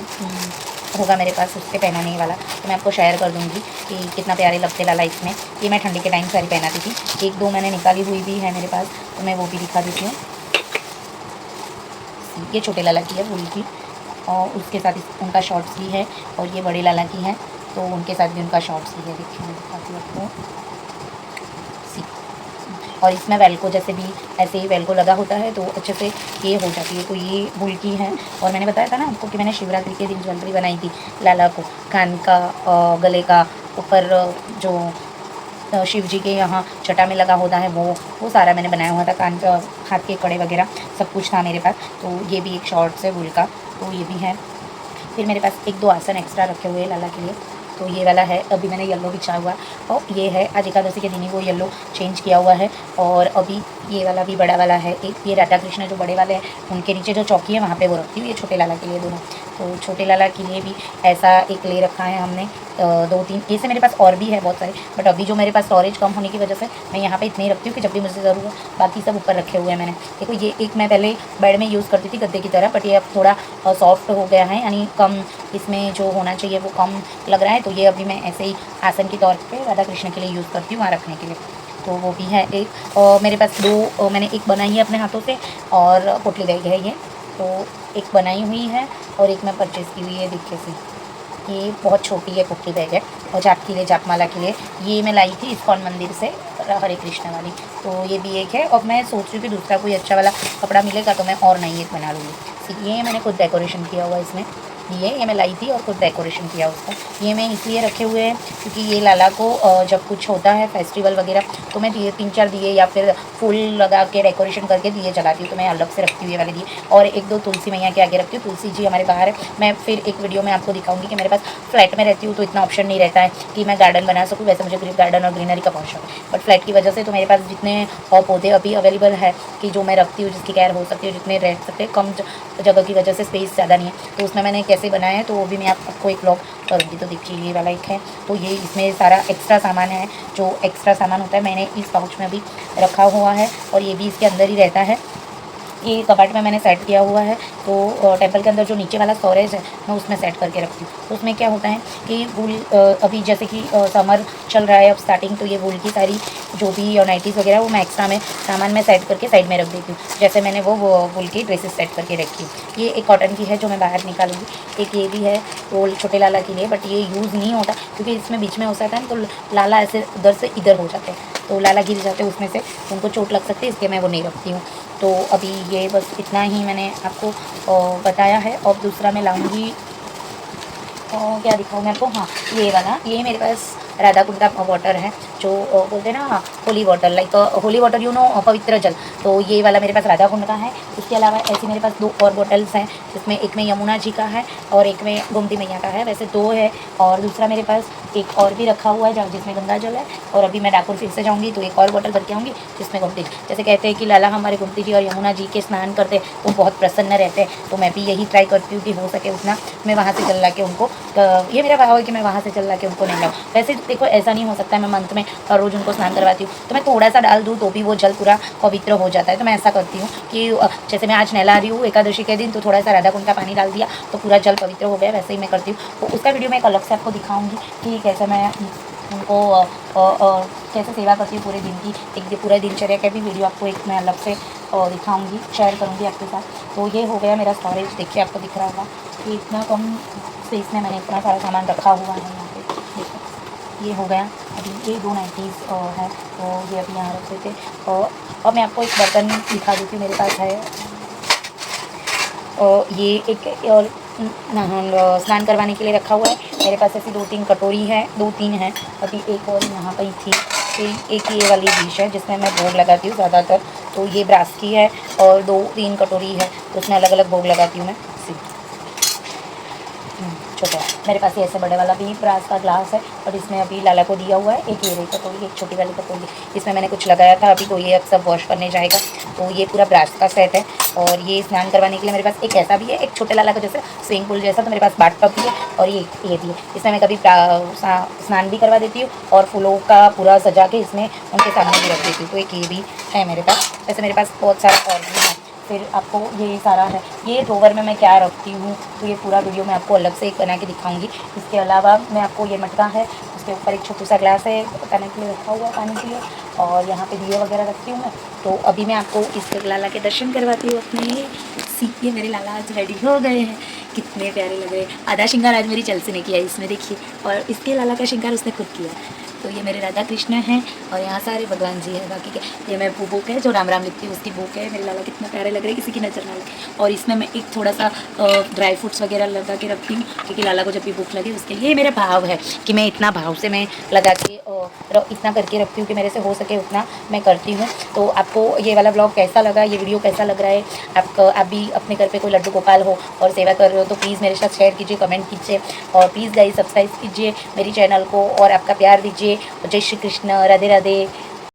S1: होगा मेरे पास उससे पहनाने वाला, तो मैं आपको शेयर कर दूँगी कि कितना प्यारे लगते लाला इसमें। ये मैं ठंडी के टाइम सारी पहनाती थी, 1-2 मैंने निकाली हुई भी है मेरे पास, तो मैं वो भी दिखा देती हूँ। ये छोटे लाला की है वुल की, और उसके साथ उनका शॉर्ट्स भी है, और ये बड़े लाला की है तो उनके साथ भी उनका शॉर्ट्स भी है, देखिए मैं दिखाती हूँ आपको। और इसमें वेल्को जैसे भी ऐसे ही वेल्को लगा होता है तो अच्छे से ये हो जाती है। तो ये वुल की है, और मैंने बताया था ना आपको कि मैंने शिवरात्रि के दिन ज्वेलरी बनाई थी लाला को, कान का, गले का, ऊपर जो शिव जी के यहाँ छटा में लगा होता है वो सारा मैंने बनाया हुआ था, कान का, हाथ के कड़े वगैरह सब कुछ था मेरे पास। तो ये भी एक शॉर्ट्स है वुल का, तो ये भी है। फिर मेरे पास 1-2 आसन एक्स्ट्रा रखे हुए हैं लाला के लिए, तो ये वाला है, अभी मैंने येलो बिछा हुआ है, और ये है आज एकादशी के दिन ही वो येलो चेंज किया हुआ है। और अभी ये वाला भी बड़ा वाला है एक, ये राधा कृष्ण जो बड़े वाले हैं उनके नीचे जो चौकी है वहाँ पे वो रखती हूँ, ये छोटे लाला के लिए दोनों। तो छोटे लाला के लिए भी ऐसा एक ले रखा है हमने, 2-3 ऐसे मेरे पास और भी है बहुत सारे, बट अभी जो मेरे पास स्टोरेज कम होने की वजह से मैं यहाँ पे इतने ही रखती हूँ कि जब भी मुझे ज़रूरत हो, बाकी सब ऊपर रखे हुए हैं मैंने। देखो ये एक मैं पहले बेड में यूज़ करती थी गद्दे की तरह, बट ये अब थोड़ा सॉफ्ट हो गया है, यानी कम इसमें जो होना चाहिए वो कम लग रहा है, तो ये अभी मैं ऐसे ही आसन के तौर पे राधा कृष्ण के लिए यूज़ करती हूँ वहाँ रखने के लिए। तो वो भी है एक। मेरे पास दो मैंने एक बनाई है अपने हाथों से और पोटली बैग है ये, तो एक बनाई हुई है और एक मैं परचेज़ की हुई है। देखिए सी, ये बहुत छोटी है पोटली बैग है और जाप के लिए, जापमाला के लिए ये मैं लाई थी इस्कॉन मंदिर से, हरे कृष्णा वाली। तो ये भी एक है और मैं सोच रही हूँ कि दूसरा कोई अच्छा वाला कपड़ा मिलेगा तो मैं और नई एक बना लूँगी। ये मैंने खुद डेकोरेशन किया हुआ इसमें, ये मैं लाई थी और खुद डेकोरेशन किया उसका। ये मैं इसलिए रखे हुए हैं क्योंकि ये लाला को जब कुछ होता है फेस्टिवल वगैरह तो मैं दिए 3-4 दिए या फिर फूल लगा के डेकोरेशन करके दिए जलाती हूँ, तो मैं अलग से रखती हूँ ये वाले दिए। और 1-2 तुलसी मैया के आगे रखती हूँ। तुलसी जी हमारे बाहर है, मैं फिर एक वीडियो में आपको दिखाऊंगी कि मेरे पास फ्लैट में रहती हूँ तो इतना ऑप्शन नहीं रहता है कि मैं गार्डन बना सकूँ। वैसे मुझे गार्डन और ग्रीनरी का बहुत शौक है, बट फ्लैट की वजह से तो मेरे पास जितने पौधे अभी अवेलेबल है कि जो मैं रखती हूँ, जिसकी केयर हो सकती है, जितने रह सकते हैं, कम जगह की वजह से स्पेस ज़्यादा नहीं है, तो उसमें मैंने कैसे बनाया है तो वो भी मैं आपको एक व्लॉग करूँगी। तो देखिए ये वाला एक है, तो ये इसमें सारा एक्स्ट्रा सामान है, जो एक्स्ट्रा सामान होता है मैंने इस पाउच में अभी रखा हुआ है और ये भी इसके अंदर ही रहता है। ये कबाट में मैंने सेट किया हुआ है, तो टेम्पल के अंदर जो नीचे वाला स्टोरेज है मैं उसमें सेट करके रखती हूँ। तो उसमें क्या होता है कि वूल अभी जैसे कि समर चल रहा है अब स्टार्टिंग, तो ये वूल की सारी जो भी नाइटीज़ वगैरह वो मैं एक्स्ट्रा में सामान में सेट करके साइड में रख देती हूँ। जैसे मैंने वो वूल की ड्रेसेस सेट करके रखी हूँ। ये एक कॉटन की है जो मैं बाहर निकालूंगी। एक ये भी है वो छोटे लाला के लिए, बट ये यूज़ नहीं होता क्योंकि इसमें बीच में हो जाता है तो लाला ऐसे उधर से इधर हो जाते हैं, तो लाला गिर जाते हैं उसमें से, उनको चोट लग सकती है, इसलिए मैं वो नहीं रखती हूँ। तो अभी ये बस इतना ही मैंने आपको बताया है। और दूसरा मैं लाऊंगी क्या दिखाऊँ मैं आपको, हाँ ये वाला, ये मेरे पास राधा कुंड का वाटर है जो बोलते हैं ना holy water, like holy water you know, पवित्र जल। तो ये वाला मेरे पास राधा कुंड का है। उसके अलावा ऐसे मेरे पास 2 और बॉटल्स हैं, जिसमें एक में यमुना जी का है और एक में गोमती मैया का है, वैसे 2 है। और दूसरा मेरे पास एक और भी रखा हुआ है जिसमें गंगा जल है। और अभी मैं डाकुर फिर से जाऊँगी तो एक और बॉटल भर के आऊँगी जिसमें गोमती, जैसे कहते हैं कि लाला हमारे गोमती जी और यमुना जी के स्नान करते तो बहुत प्रसन्न रहते हैं, तो मैं भी यही ट्राई करती हूँ कि हो सके उतना मैं वहाँ से जल ला के उनको, ये मेरा भाव है कि मैं वहाँ से जल ला के उनको नहीं लाऊँ। वैसे देखो ऐसा नहीं हो सकता है मैं मंथ में हर रोज़ उनको स्नान करवाती हूँ, तो मैं थोड़ा सा डाल दूँ तो भी वो जल पूरा पवित्र हो जाता है। तो मैं ऐसा करती हूँ कि जैसे मैं आज नहला रही हूँ एकादशी के दिन, तो थोड़ा सा राधा कुंड का पानी डाल दिया तो पूरा जल पवित्र हो गया, वैसे ही मैं करती हूँ। तो उसका वीडियो मैं एक अलग से आपको दिखाऊँगी कि कैसे मैं उनको कैसे सेवा करती हूँ पूरे दिन की, एक पूरा दिनचर्या का भी वीडियो आपको एक मैं अलग से दिखाऊंगी, शेयर करूँगी आपके साथ। तो ये हो गया मेरा स्टोरेज, देखिए आपको दिख रहा होगा कि इतना कम स्पेस में मैंने इतना सारा सामान रखा हुआ है यहाँ पे। देखो ये हो गया। अभी ये 2 नाइटीज़ है तो ये अभी यहाँ रख देते। और मैं आपको एक बर्तन दिखा देती हूँ, मेरे पास है ये एक और स्नान करवाने के लिए रखा हुआ है। मेरे पास ऐसी 2-3 कटोरी है, 2-3 है, अभी एक और यहाँ पर थी। फिर एक ये वाली डिश है जिसमें मैं भोग लगाती हूँ ज़्यादातर, तो ये ब्रास की है और 2-3 कटोरी है तो उसमें अलग अलग भोग लगाती हूँ मैं। छोटा मेरे पास ये ऐसे बड़े वाला भी ब्रास का ग्लास है और इसमें अभी लाला को दिया हुआ है एक ये रही कटोरी, एक छोटी वाली कटोरी, इसमें मैंने कुछ लगाया था अभी, तो ये अब सब वॉश करने जाएगा। तो ये पूरा ब्रास का सेट है। और ये स्नान करवाने के लिए मेरे पास एक ऐसा भी है, एक छोटे लाला का जैसे स्विमिंग पूल जैसा, तो मेरे पास बाथ टब भी है और ये भी है। इसमें मैं कभी स्नान भी करवा देती हूँ और फूलों का पूरा सजा के इसमें उनके सामने भी रख देती हूँ। तो एक ये भी है मेरे पास, वैसे मेरे पास बहुत सारा और भी है। फिर आपको ये सारा है, ये ड्रोवर में मैं क्या रखती हूँ तो ये पूरा वीडियो मैं आपको अलग से एक बना के दिखाऊंगी। इसके अलावा मैं आपको ये मटका है, उसके ऊपर एक छोटा सा ग्लास है पकाने के लिए रखा हुआ पानी के लिए, और यहाँ पे दिए वगैरह रखती हूँ मैं। तो अभी मैं आपको इसके लाला के दर्शन करवाती हूँ अपने। सीखिए मेरे लाला आज रेडी हो गए हैं, कितने प्यारे लग रहे हैं। आधा श्रृंगार आज मेरी चल से ने किया है इसमें देखिए, और इसके लाला का श्रृंगार उसने खुद किया है। तो ये मेरे राधा कृष्ण हैं और यहाँ सारे भगवान जी हैं बाकी के। ये मैं बुक है जो राम राम लिखती हूँ उसकी बुक है। मेरे लाला कितना प्यारे लग रहे हैं, किसी की नज़र ना लगे। और इसमें मैं एक थोड़ा सा ड्राई फ्रूट्स वगैरह लगा के रखती हूँ क्योंकि लाला को जब भी भूख लगे उसके लिए। मेरा भाव है कि मैं इतना भाव से मैं लगा के इतना करके रखती हूँ कि मेरे से हो सके उतना मैं करती हूँ। तो आपको ये वाला ब्लॉग कैसा लगा, ये वीडियो कैसा लग रहा है, आप भी अपने घर पे कोई लड्डू गोपाल हो और सेवा कर रहे हो तो प्लीज़ मेरे साथ शेयर कीजिए, कमेंट कीजिए और प्लीज़ गाइस सब्सक्राइब कीजिए मेरी चैनल को और आपका प्यार दीजिए। जय श्री कृष्ण, राधे राधे।